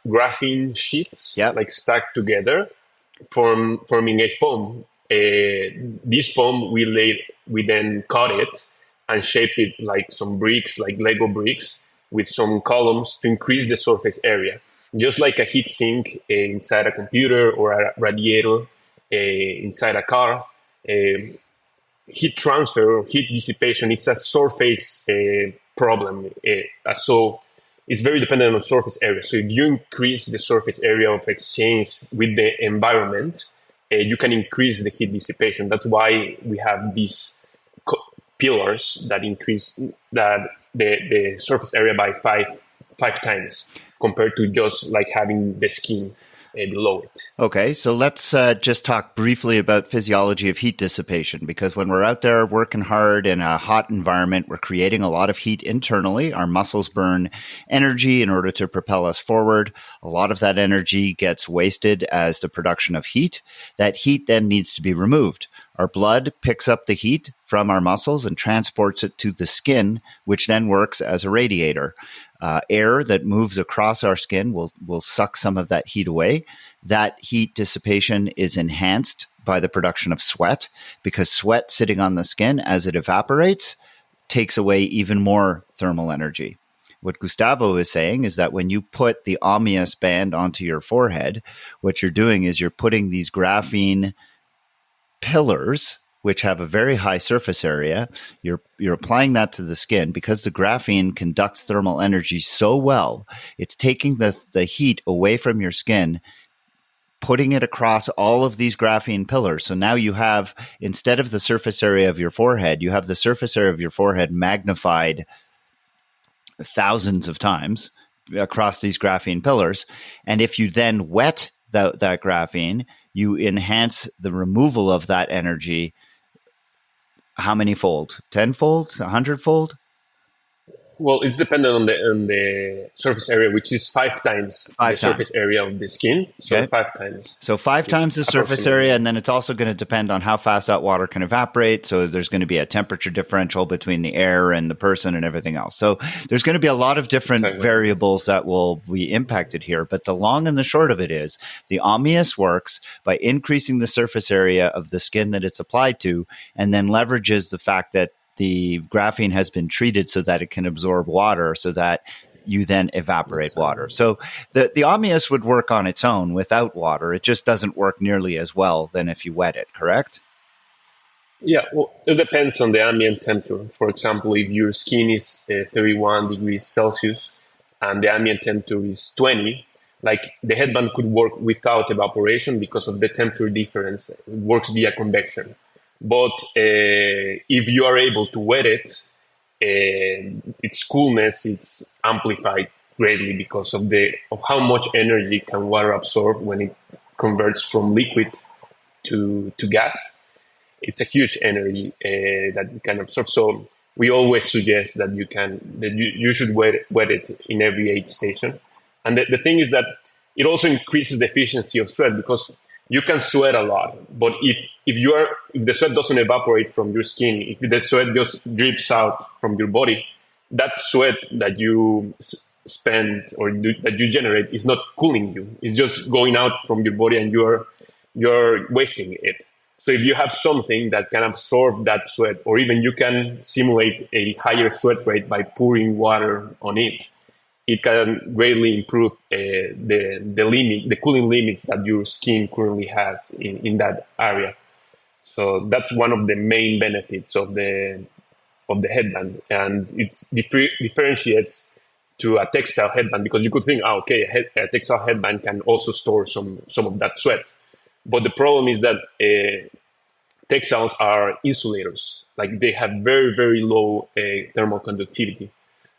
graphene sheets, stacked together, forming a foam. This foam, we then cut it and shape it like some bricks, like Lego bricks, with some columns to increase the surface area. Just like a heat sink inside a computer or a radiator inside a car, heat transfer or heat dissipation is a surface problem. So it's very dependent on surface area. So if you increase the surface area of exchange with the environment, you can increase the heat dissipation. That's why we have these pillars that increase the surface area by five times compared to just like having the skin. below it. Okay, so let's just talk briefly about physiology of heat dissipation, because when we're out there working hard in a hot environment, we're creating a lot of heat internally. Our muscles burn energy in order to propel us forward. A lot of that energy gets wasted as the production of heat. That heat then needs to be removed. Our blood picks up the heat from our muscles and transports it to the skin, which then works as a radiator. Air that moves across our skin will suck some of that heat away. That heat dissipation is enhanced by the production of sweat, because sweat sitting on the skin as it evaporates takes away even more thermal energy. What Gustavo is saying is that when you put the Omius band onto your forehead, what you're doing is you're putting these graphene pillars, which have a very high surface area. You're applying that to the skin because the graphene conducts thermal energy so well. It's taking the heat away from your skin, putting it across all of these graphene pillars. So now you have, instead of the surface area of your forehead, you have the surface area of your forehead magnified thousands of times across these graphene pillars. And if you then wet that graphene, you enhance the removal of that energy. How many fold? 10-fold? 100-fold? Well, it's dependent on the surface area, which is five times the surface area of the skin. So Okay. 5 times. So 5 times the surface area, and then it's also going to depend on how fast that water can evaporate. So there's going to be a temperature differential between the air and the person and everything else. So there's going to be a lot of different variables that will be impacted here. But the long and the short of it is the Omius works by increasing the surface area of the skin that it's applied to, and then leverages the fact that the graphene has been treated so that it can absorb water, so that you then evaporate water. So the Omius would work on its own without water. It just doesn't work nearly as well than if you wet it, correct? Yeah, well, it depends on the ambient temperature. For example, if your skin is 31 degrees Celsius and the ambient temperature is 20, like the headband could work without evaporation because of the temperature difference. It works via convection. But if you are able to wet it, its coolness it's amplified greatly because of how much energy can water absorb when it converts from liquid to gas. It's a huge energy that you can absorb. So we always suggest that you should wet it in every aid station. And the thing is that it also increases the efficiency of sweat, because you can sweat a lot, but if the sweat doesn't evaporate from your skin, if the sweat just drips out from your body, that sweat that you spend or that you generate is not cooling you. It's just going out from your body, and you're wasting it. So if you have something that can absorb that sweat, or even you can simulate a higher sweat rate by pouring water on it, it can greatly improve the cooling limits that your skin currently has in that area. So that's one of the main benefits of the headband, and it differentiates to a textile headband, because you could think, a textile headband can also store some of that sweat, but the problem is that textiles are insulators, like they have very, very low thermal conductivity.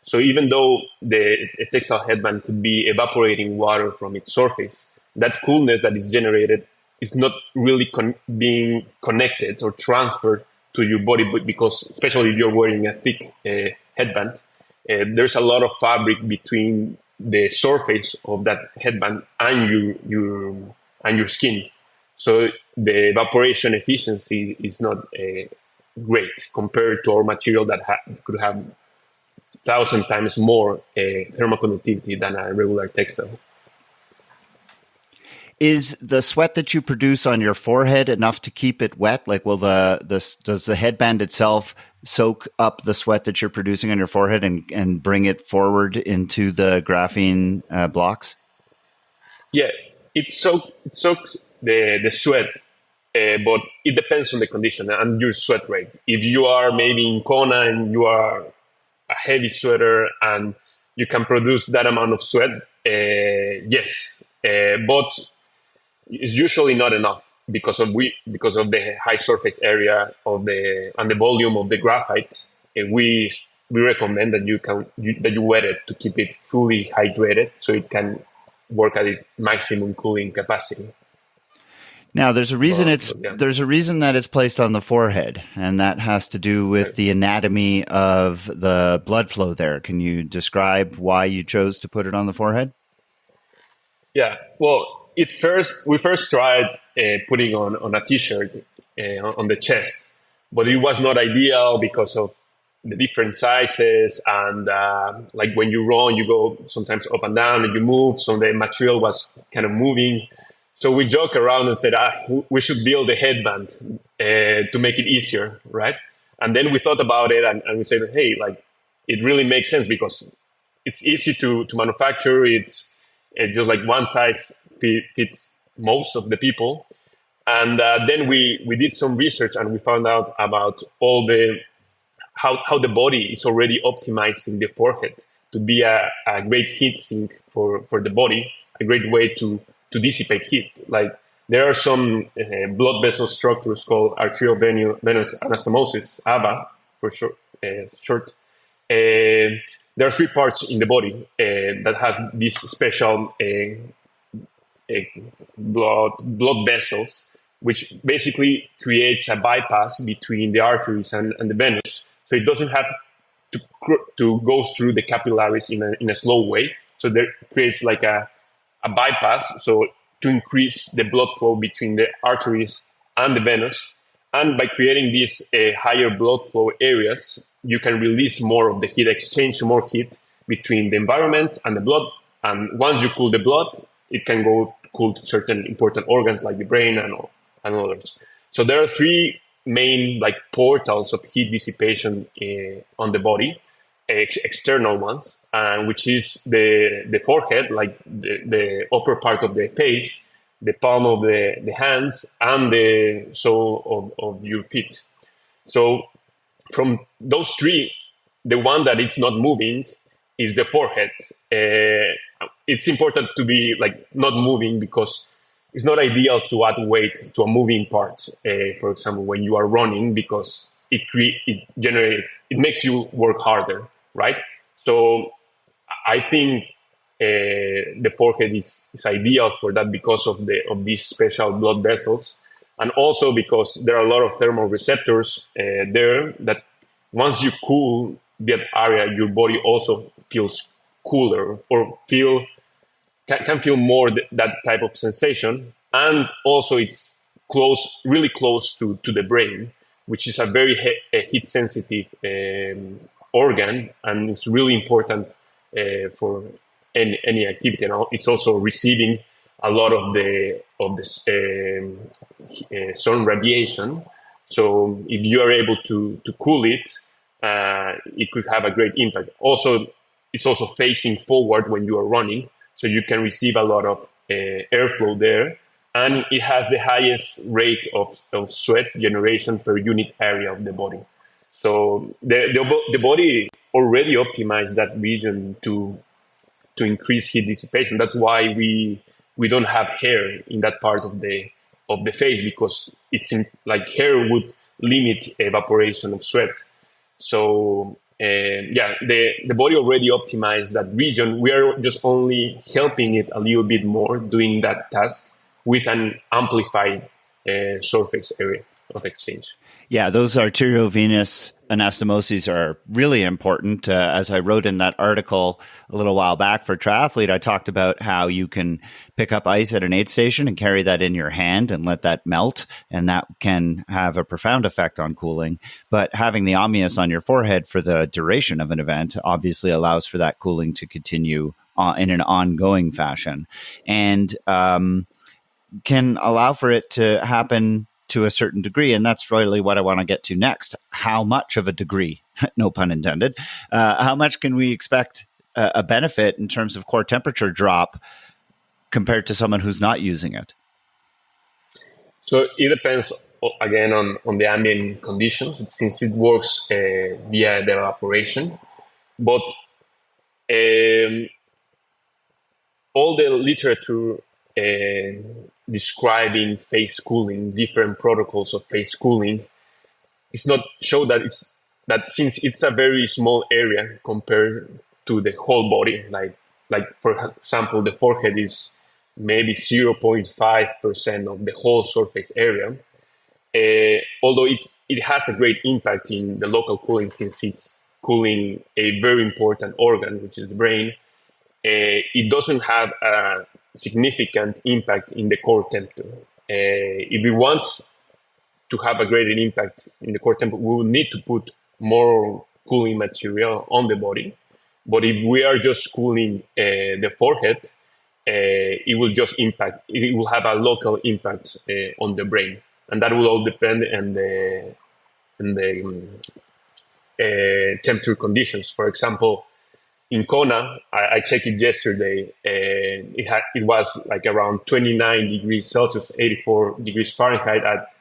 So even though a textile headband could be evaporating water from its surface, that coolness that is generated is not really being connected or transferred to your body, because especially if you're wearing a thick headband, there's a lot of fabric between the surface of that headband and your skin. So the evaporation efficiency is not great compared to our material that could have 1,000 times more thermal conductivity than a regular textile. Is the sweat that you produce on your forehead enough to keep it wet? Like, does the headband itself soak up the sweat that you're producing on your forehead and bring it forward into the graphene blocks? Yeah, it soaks the sweat, but it depends on the condition and your sweat rate. If you are maybe in Kona and you are a heavy sweater and you can produce that amount of sweat, yes, but it's usually not enough because of the high surface area and the volume of the graphite. We recommend that you wet it to keep it fully hydrated, so it can work at its maximum cooling capacity. Now, there's a reason Yeah. there's a reason that it's placed on the forehead, and that has to do with the anatomy of the blood flow there. Can you describe why you chose to put it on the forehead? Yeah. Well, we first tried putting on a T-shirt on the chest, but it was not ideal because of the different sizes, and like when you run, you go sometimes up and down, and you move, so the material was kind of moving. So we joke around and said, we should build a headband to make it easier, right? And then we thought about it, and we said, hey, like it really makes sense because it's easy to manufacture. It's just like one size fits most of the people. And then we did some research, and we found out about all the how the body is already optimizing the forehead to be a great heat sink for the body, a great way to dissipate heat. Like there are some blood vessel structures called arteriovenous anastomosis, AVA for short. There are 3 parts in the body that has these special blood vessels, which basically creates a bypass between the arteries and the venous. So it doesn't have to go through the capillaries in a slow way. So there creates like a bypass, so to increase the blood flow between the arteries and the venous. And by creating these higher blood flow areas, you can release more of the heat, exchange more heat between the environment and the blood. And once you cool the blood, it can go cool to certain important organs like the brain and others. So there are 3 main like portals of heat dissipation on the body. External ones, which is the forehead, like the upper part of the face, the palm of the hands, and the sole of your feet. So from those 3, the one that is not moving is the forehead. It's important to be like not moving because it's not ideal to add weight to a moving part. For example, when you are running, because it makes you work harder. Right, so I think the forehead is ideal for that because of these special blood vessels, and also because there are a lot of thermal receptors there that once you cool that area, your body also feels cooler or can feel more that type of sensation, and also it's really close to the brain, which is a very heat sensitive organ, and it's really important for any activity. And it's also receiving a lot of the sun radiation. So if you are able to cool it, it could have a great impact. Also, it's also facing forward when you are running, so you can receive a lot of airflow there, and it has the highest rate of sweat generation per unit area of the body. So the body already optimized that region to increase heat dissipation. That's why we don't have hair in that part of the face, because it's like hair would limit evaporation of sweat. So the body already optimized that region. We are just only helping it a little bit more, doing that task with an amplified surface area of exchange. Yeah, those arteriovenous anastomoses are really important. As I wrote in that article a little while back for Triathlete, I talked about how you can pick up ice at an aid station and carry that in your hand and let that melt, and that can have a profound effect on cooling. But having the Omius on your forehead for the duration of an event obviously allows for that cooling to continue in an ongoing fashion, and can allow for it to happen to a certain degree. And that's really what I want to get to next. How much of a degree, no pun intended, how much can we expect a benefit in terms of core temperature drop compared to someone who's not using it? So it depends, again, on the ambient conditions, since it works via the evaporation. But all the literature describing face cooling, different protocols of face cooling, it's not show that since it's a very small area compared to the whole body, like like for example, the forehead is maybe 0.5% of the whole surface area. Although it has a great impact in the local cooling, since it's cooling a very important organ, which is the brain, it doesn't have a significant impact in the core temperature. If we want to have a greater impact in the core temperature, we will need to put more cooling material on the body. But if we are just cooling the forehead, it will just impact. It will have a local impact on the brain, and that will all depend on the temperature conditions. For example, in Kona, I checked it yesterday. It was like around 29 degrees Celsius, 84 degrees Fahrenheit at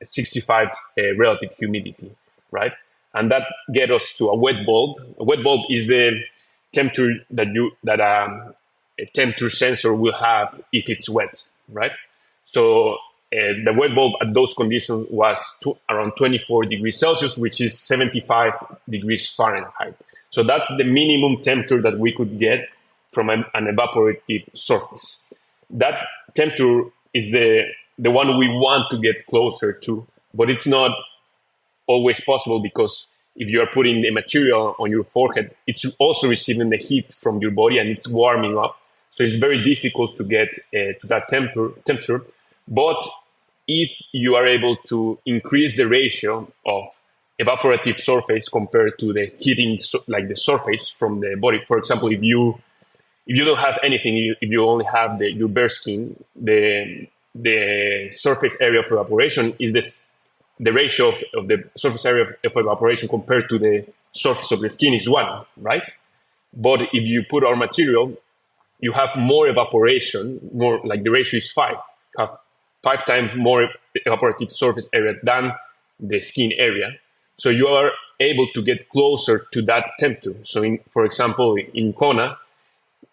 65 relative humidity, right? And that get us to a wet bulb. A wet bulb is the temperature that a temperature sensor will have if it's wet, right? So the wet bulb at those conditions was around 24 degrees Celsius, which is 75 degrees Fahrenheit. So that's the minimum temperature that we could get from an evaporative surface. That temperature is the one we want to get closer to, but it's not always possible, because if you are putting the material on your forehead, it's also receiving the heat from your body and it's warming up. So it's very difficult to get to that temperature. But if you are able to increase the ratio of evaporative surface compared to the heating, like the surface from the body, for example, if you don't have anything, if you only have your bare skin, the surface area of evaporation is the ratio of the surface area of evaporation compared to the surface of the skin is 1, right? But if you put our material, you have more evaporation, more like the ratio is 5. You have 5 times more evaporative surface area than the skin area. So you are able to get closer to that temperature. So for example, in Kona,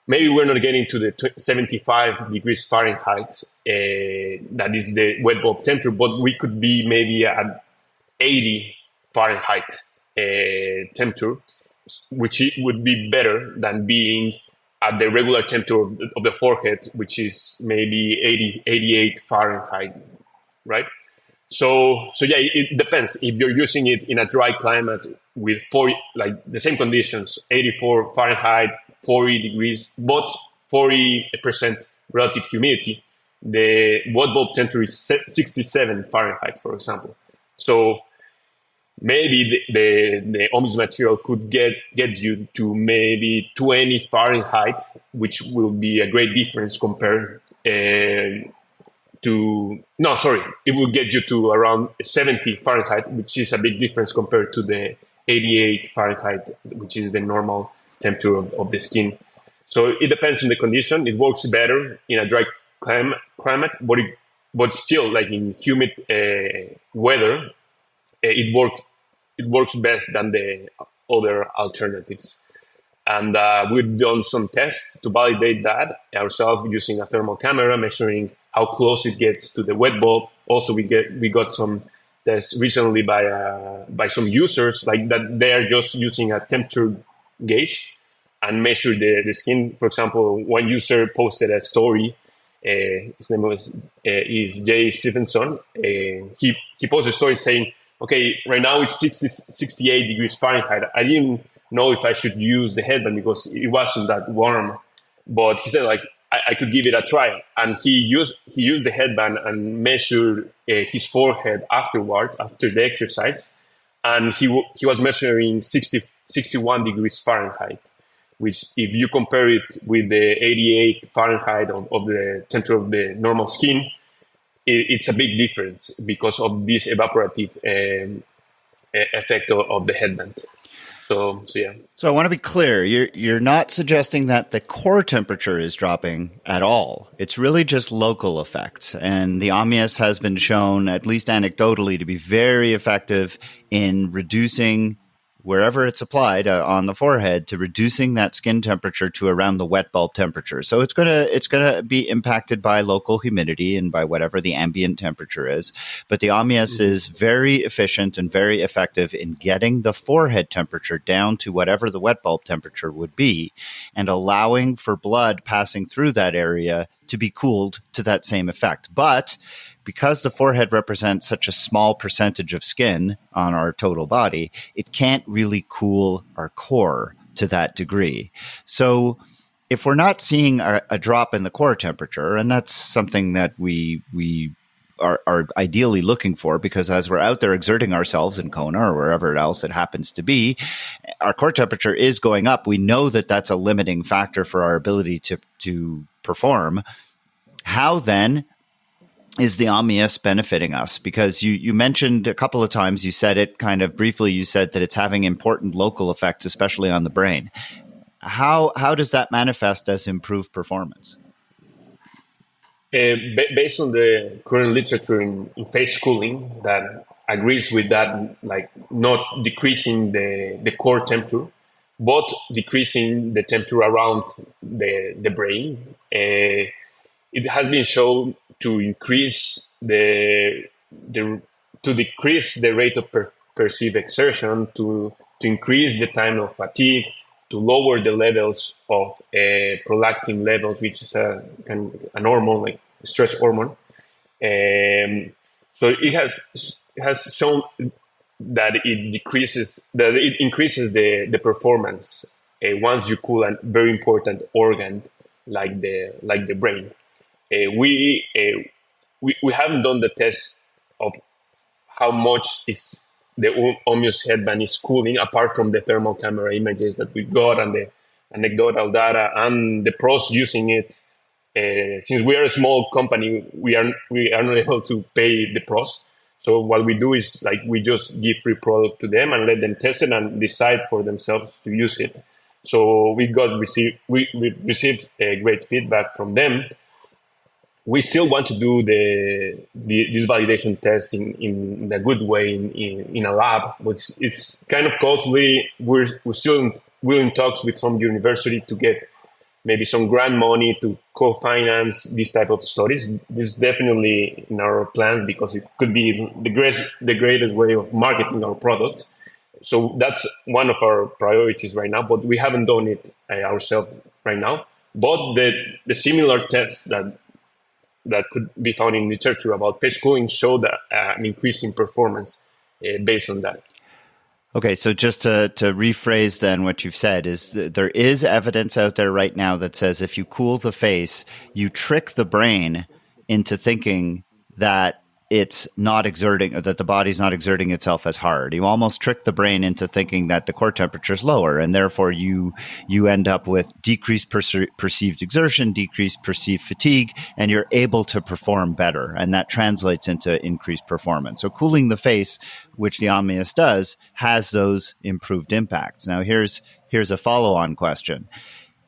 maybe we're not getting to the 75 degrees Fahrenheit, that is the wet bulb temperature, but we could be maybe at 80 Fahrenheit temperature, which would be better than being at the regular temperature of the forehead, which is maybe 88 Fahrenheit, right? So yeah, it depends. If you're using it in a dry climate with like the same conditions, 84 Fahrenheit, 40 degrees, but 40% relative humidity, the wet bulb temperature is 67 Fahrenheit, for example. So maybe the Omius material could get you to maybe 20 Fahrenheit, which will be a great difference compared it will get you to around 70 Fahrenheit, which is a big difference compared to the 88 Fahrenheit, which is the normal temperature of the skin. So it depends on the condition. It works better in a dry climate, but still, like in humid weather, it works best than the other alternatives. And we've done some tests to validate that ourselves using a thermal camera, measuring how close it gets to the wet bulb. Also, we got some tests recently by some users, like that they are just using a temperature gauge and measure the skin. For example, one user posted a story. His name is Jay Stevenson. He posted a story saying, okay, right now it's 68 degrees Fahrenheit. I didn't know if I should use the headband because it wasn't that warm. But he said, like, I could give it a try. And he used the headband and measured his forehead afterwards, after the exercise. And he was measuring 61 degrees Fahrenheit, which if you compare it with the 88 Fahrenheit of the temperature of the normal skin, it's a big difference because of this evaporative effect of the headband. So yeah. So I want to be clear. You're not suggesting that the core temperature is dropping at all. It's really just local effects. And the Omius has been shown, at least anecdotally, to be very effective in reducing wherever it's applied on the forehead to reducing that skin temperature to around the wet bulb temperature. So it's gonna be impacted by local humidity and by whatever the ambient temperature is. But the Omius is very efficient and very effective in getting the forehead temperature down to whatever the wet bulb temperature would be, and allowing for blood passing through that area to be cooled to that same effect. But because the forehead represents such a small percentage of skin on our total body, it can't really cool our core to that degree. So if we're not seeing a drop in the core temperature, and that's something that we are ideally looking for, because as we're out there exerting ourselves in Kona or wherever else it happens to be, our core temperature is going up. We know that that's a limiting factor for our ability to perform. How then is the Omius benefiting us? Because you mentioned a couple of times, you said it kind of briefly, you said that it's having important local effects, especially on the brain. How does that manifest as improved performance? Based on the current literature in face cooling that agrees with that, like not decreasing the core temperature, but decreasing the temperature around the brain. It has been shown to increase to decrease the rate of perceived exertion, to increase the time of fatigue, to lower the levels of prolactin levels, which is a hormone, like stress hormone. So it has shown that it increases the performance once you cool a very important organ like the brain. We haven't done the test of how much is the Omius headband is cooling, apart from the thermal camera images that we got and the anecdotal data and the pros using it. Since we are a small company, we are not able to pay the pros. So what we do is like we just give free product to them and let them test it and decide for themselves to use it. So we received great feedback from them. We still want to do this validation test in a good way in a lab, but it's kind of costly. We're still in talks with some university to get maybe some grant money to co-finance these type of studies. This is definitely in our plans because it could be the greatest way of marketing our product. So that's one of our priorities right now, but we haven't done it ourselves right now. But the similar tests that could be found in literature about face cooling show that an increase in performance based on that. Okay, so just to rephrase then what you've said is there is evidence out there right now that says if you cool the face, you trick the brain into thinking that it's not exerting, or that the body's not exerting itself as hard. You almost trick the brain into thinking that the core temperature is lower, and therefore you end up with decreased perceived exertion, decreased perceived fatigue, and you're able to perform better, and that translates into increased performance. So cooling the face, which the Omius does, has those improved impacts. Now here's a follow-on question.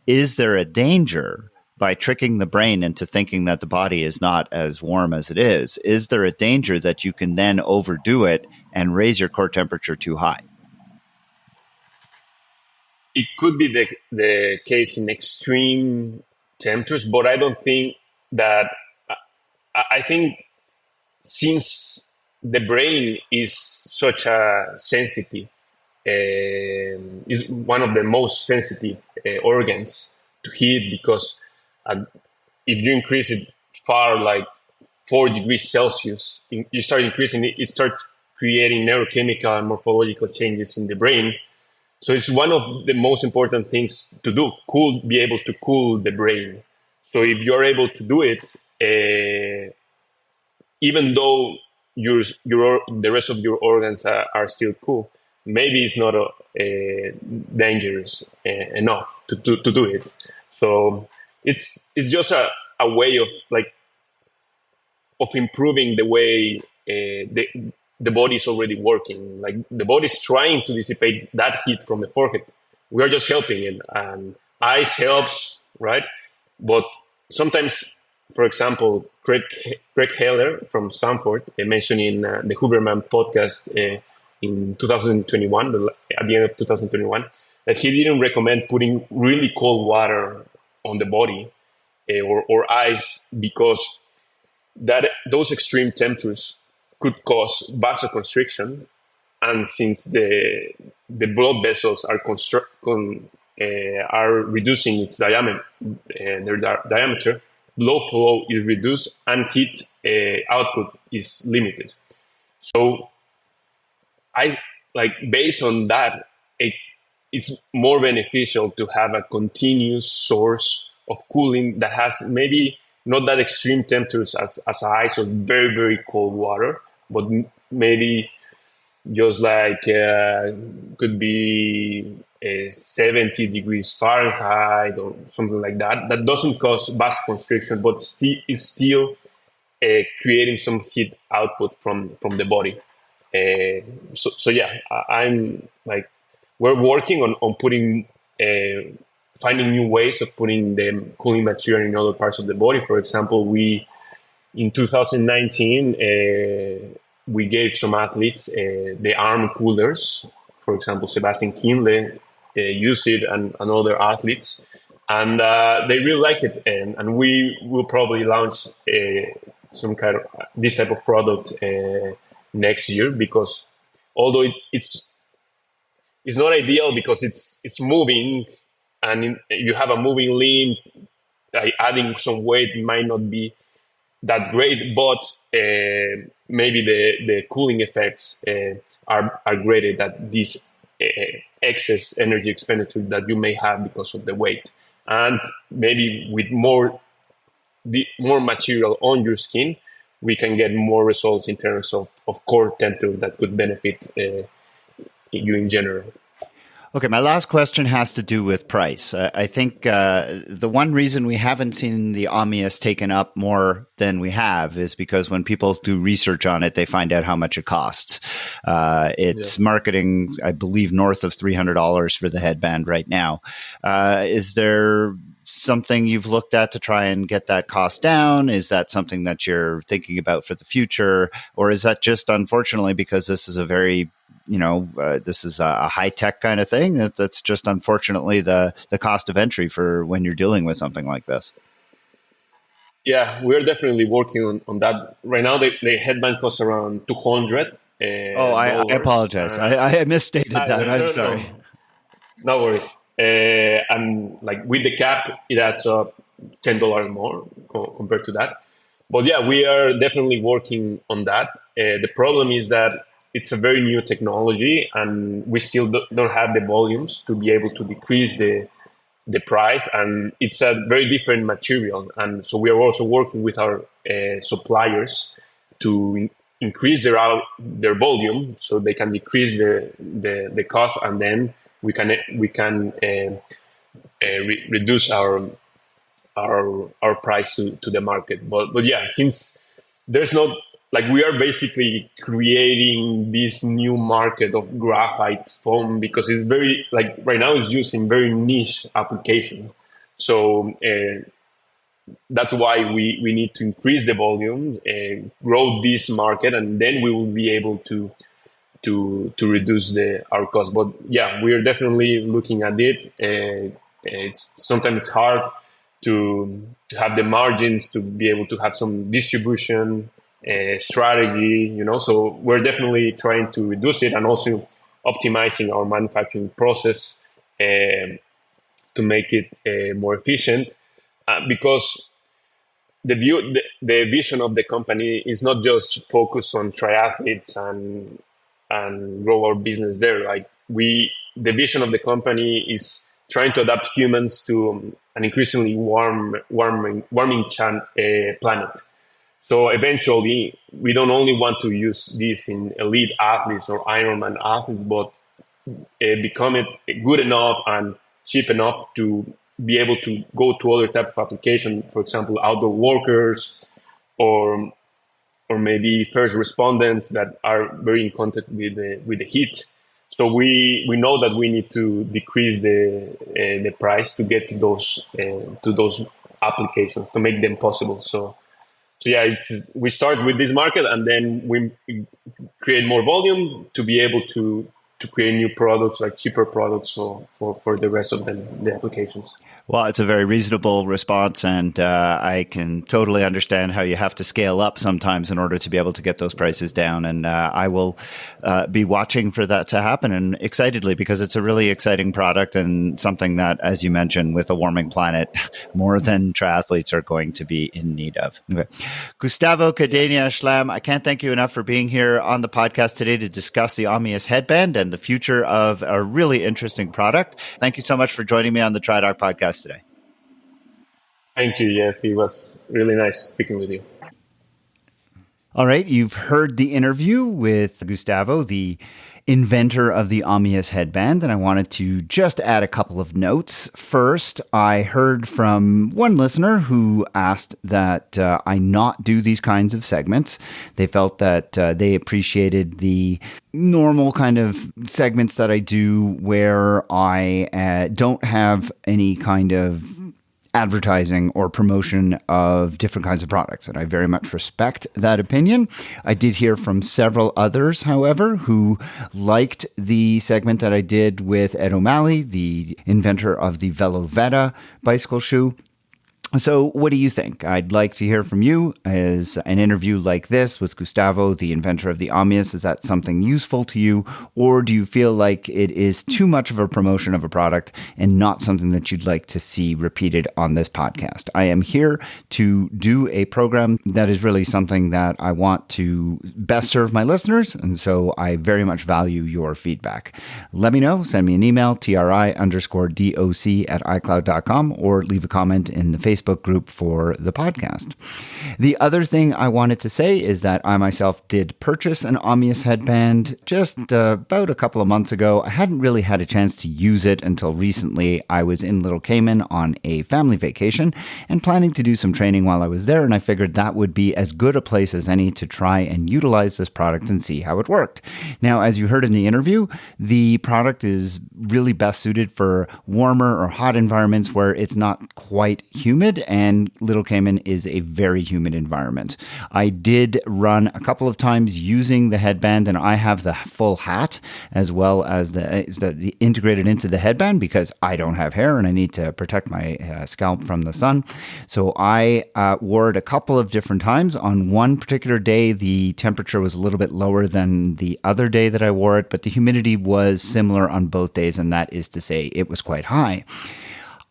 Is there a danger by tricking the brain into thinking that the body is not as warm as it is? Is there a danger that you can then overdo it and raise your core temperature too high? It could be the case in extreme temperatures, but I don't think that. I think since the brain is such a sensitive, is one of the most sensitive organs to heat, because if you increase it far, like 4 degrees Celsius, you start increasing it, it starts creating neurochemical and morphological changes in the brain. So it's one of the most important things to do, be able to cool the brain. So if you're able to do it, even though the rest of your organs are still cool, maybe it's not dangerous enough to do it. So it's just a way of improving the way the body is already working. Like the body is trying to dissipate that heat from the forehead. We are just helping it, and ice helps, right? But sometimes, for example, Craig Heller from Stanford mentioned in the Huberman podcast in 2021, at the end of 2021, that he didn't recommend putting really cold water on the body or ice, because that those extreme temperatures could cause vasoconstriction, and since the blood vessels are reducing its diameter, diameter, blood flow is reduced and heat output is limited. So I based on that, it's more beneficial to have a continuous source of cooling that has maybe not that extreme temperatures as ice or very, very cold water, but maybe just could be 70 degrees Fahrenheit or something like that. That doesn't cause vasoconstriction, but is still creating some heat output from the body. So yeah, I'm we're working on putting finding new ways of putting the cooling material in other parts of the body. For example, in 2019 we gave some athletes the arm coolers. For example, Sebastian Kienle used it, and other athletes, and they really like it. And we will probably launch some kind of this type of product next year, because although it's not ideal because it's moving, and you have a moving limb, adding some weight might not be that great, but maybe the cooling effects are greater than this excess energy expenditure that you may have because of the weight. And maybe with more material on your skin, we can get more results in terms of core temperature that could benefit you in general. Okay, my last question has to do with price. I think the one reason we haven't seen the Omius taken up more than we have is because when people do research on it, they find out how much it costs. It's marketing, I believe, north of $300 for the headband right now. Is there something you've looked at to try and get that cost down? Is that something that you're thinking about for the future? Or is that just, unfortunately, because this is a very this is a high-tech kind of thing, that's just unfortunately the cost of entry for when you're dealing with something like this? Yeah, we're definitely working on that. Right now, the headband costs around $200. I apologize. I misstated that. I'm sorry. No worries. And with the cap, it adds up $10 more compared to that. But yeah, we are definitely working on that. The problem is that it's a very new technology, and we still don't have the volumes to be able to decrease the price, and it's a very different material. And so we are also working with our suppliers to increase their volume so they can decrease the cost, and then we can reduce our price to the market. But yeah, since there's not we are basically creating this new market of graphite foam, because it's very right now it's used in very niche applications. So that's why we need to increase the volume, grow this market, and then we will be able to reduce our cost. But yeah, we are definitely looking at it. It's sometimes hard to have the margins to be able to have some distribution strategy, so we're definitely trying to reduce it, and also optimizing our manufacturing process to make it more efficient, because the vision of the company is not just focus on triathletes and grow our business there. The vision of the company is trying to adapt humans to an increasingly warming planet. So eventually, we don't only want to use this in elite athletes or Ironman athletes, but become it good enough and cheap enough to be able to go to other types of applications. For example, outdoor workers, or maybe first responders that are very in contact with the heat. So we know that we need to decrease the price to get to those applications, to make them possible. So So yeah, we start with this market and then we create more volume to be able to create new products, like cheaper products for the rest of the applications. Well, it's a very reasonable response, and I can totally understand how you have to scale up sometimes in order to be able to get those prices down. And I will be watching for that to happen, and excitedly, because it's a really exciting product and something that, as you mentioned, with a warming planet, more than triathletes are going to be in need of. Okay. Gustavo Cadena Schlam, I can't thank you enough for being here on the podcast today to discuss the Omius headband and the future of a really interesting product. Thank you so much for joining me on the TriDoc podcast today. Thank you, Jeff. It was really nice speaking with you. All right, you've heard the interview with Gustavo, the inventor of the Omius headband, and I wanted to just add a couple of notes. First, I heard from one listener who asked that I not do these kinds of segments. They felt that they appreciated the normal kind of segments that I do where I don't have any kind of advertising or promotion of different kinds of products. And I very much respect that opinion. I did hear from several others, however, who liked the segment that I did with Ed O'Malley, the inventor of the Veloveta bicycle shoe. So what do you think? I'd like to hear from you. Is an interview like this with Gustavo, the inventor of the Omius, is that something useful to you? Or do you feel like it is too much of a promotion of a product and not something that you'd like to see repeated on this podcast? I am here to do a program that is really something that I want to best serve my listeners. And so I very much value your feedback. Let me know. Send me an email, tri_doc@icloud.com, or leave a comment in the Facebook group for the podcast. The other thing I wanted to say is that I myself did purchase an Omius headband just about a couple of months ago. I hadn't really had a chance to use it until recently. I was in Little Cayman on a family vacation and planning to do some training while I was there, and I figured that would be as good a place as any to try and utilize this product and see how it worked. Now, as you heard in the interview, the product is really best suited for warmer or hot environments where it's not quite humid, and Little Cayman is a very humid environment. I did run a couple of times using the headband, and I have the full hat as well as the integrated into the headband because I don't have hair and I need to protect my scalp from the sun. So I wore it a couple of different times. On one particular day, the temperature was a little bit lower than the other day that I wore it, but the humidity was similar on both days, and that is to say it was quite high.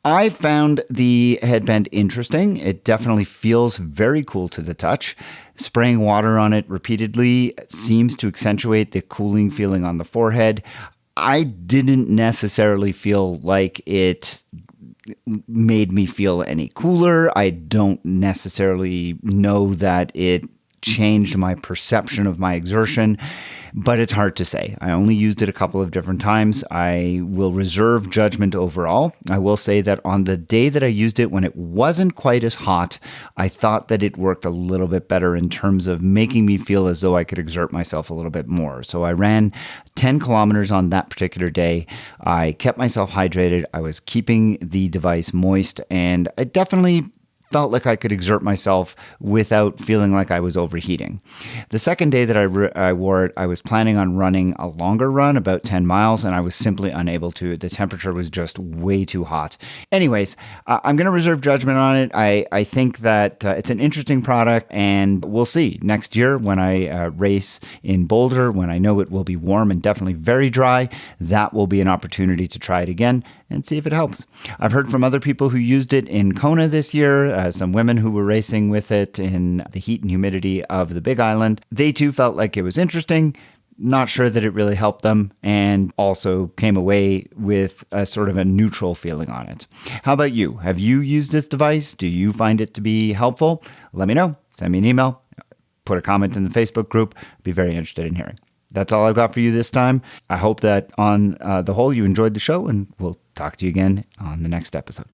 I found the headband interesting. It definitely feels very cool to the touch. Spraying water on it repeatedly seems to accentuate the cooling feeling on the forehead. I didn't necessarily feel like it made me feel any cooler. I don't necessarily know that it changed my perception of my exertion, but it's hard to say. I only used it a couple of different times. I will reserve judgment overall. I will say that on the day that I used it, when it wasn't quite as hot, I thought that it worked a little bit better in terms of making me feel as though I could exert myself a little bit more. So I ran 10 kilometers on that particular day. I kept myself hydrated. I was keeping the device moist, and I definitely felt like I could exert myself without feeling like I was overheating. The second day that I wore it, I was planning on running a longer run, about 10 miles, and I was simply unable to. The temperature was just way too hot. Anyways, I'm going to reserve judgment on it. I think that it's an interesting product, and we'll see next year when I race in Boulder, when I know it will be warm and definitely very dry. That will be an opportunity to try it again and see if it helps. I've heard from other people who used it in Kona this year, some women who were racing with it in the heat and humidity of the Big Island. They too felt like it was interesting, not sure that it really helped them, and also came away with a sort of a neutral feeling on it. How about you? Have you used this device? Do you find it to be helpful? Let me know. Send me an email. Put a comment in the Facebook group. I'd be very interested in hearing. That's all I've got for you this time. I hope that on the whole you enjoyed the show, and we'll talk to you again on the next episode.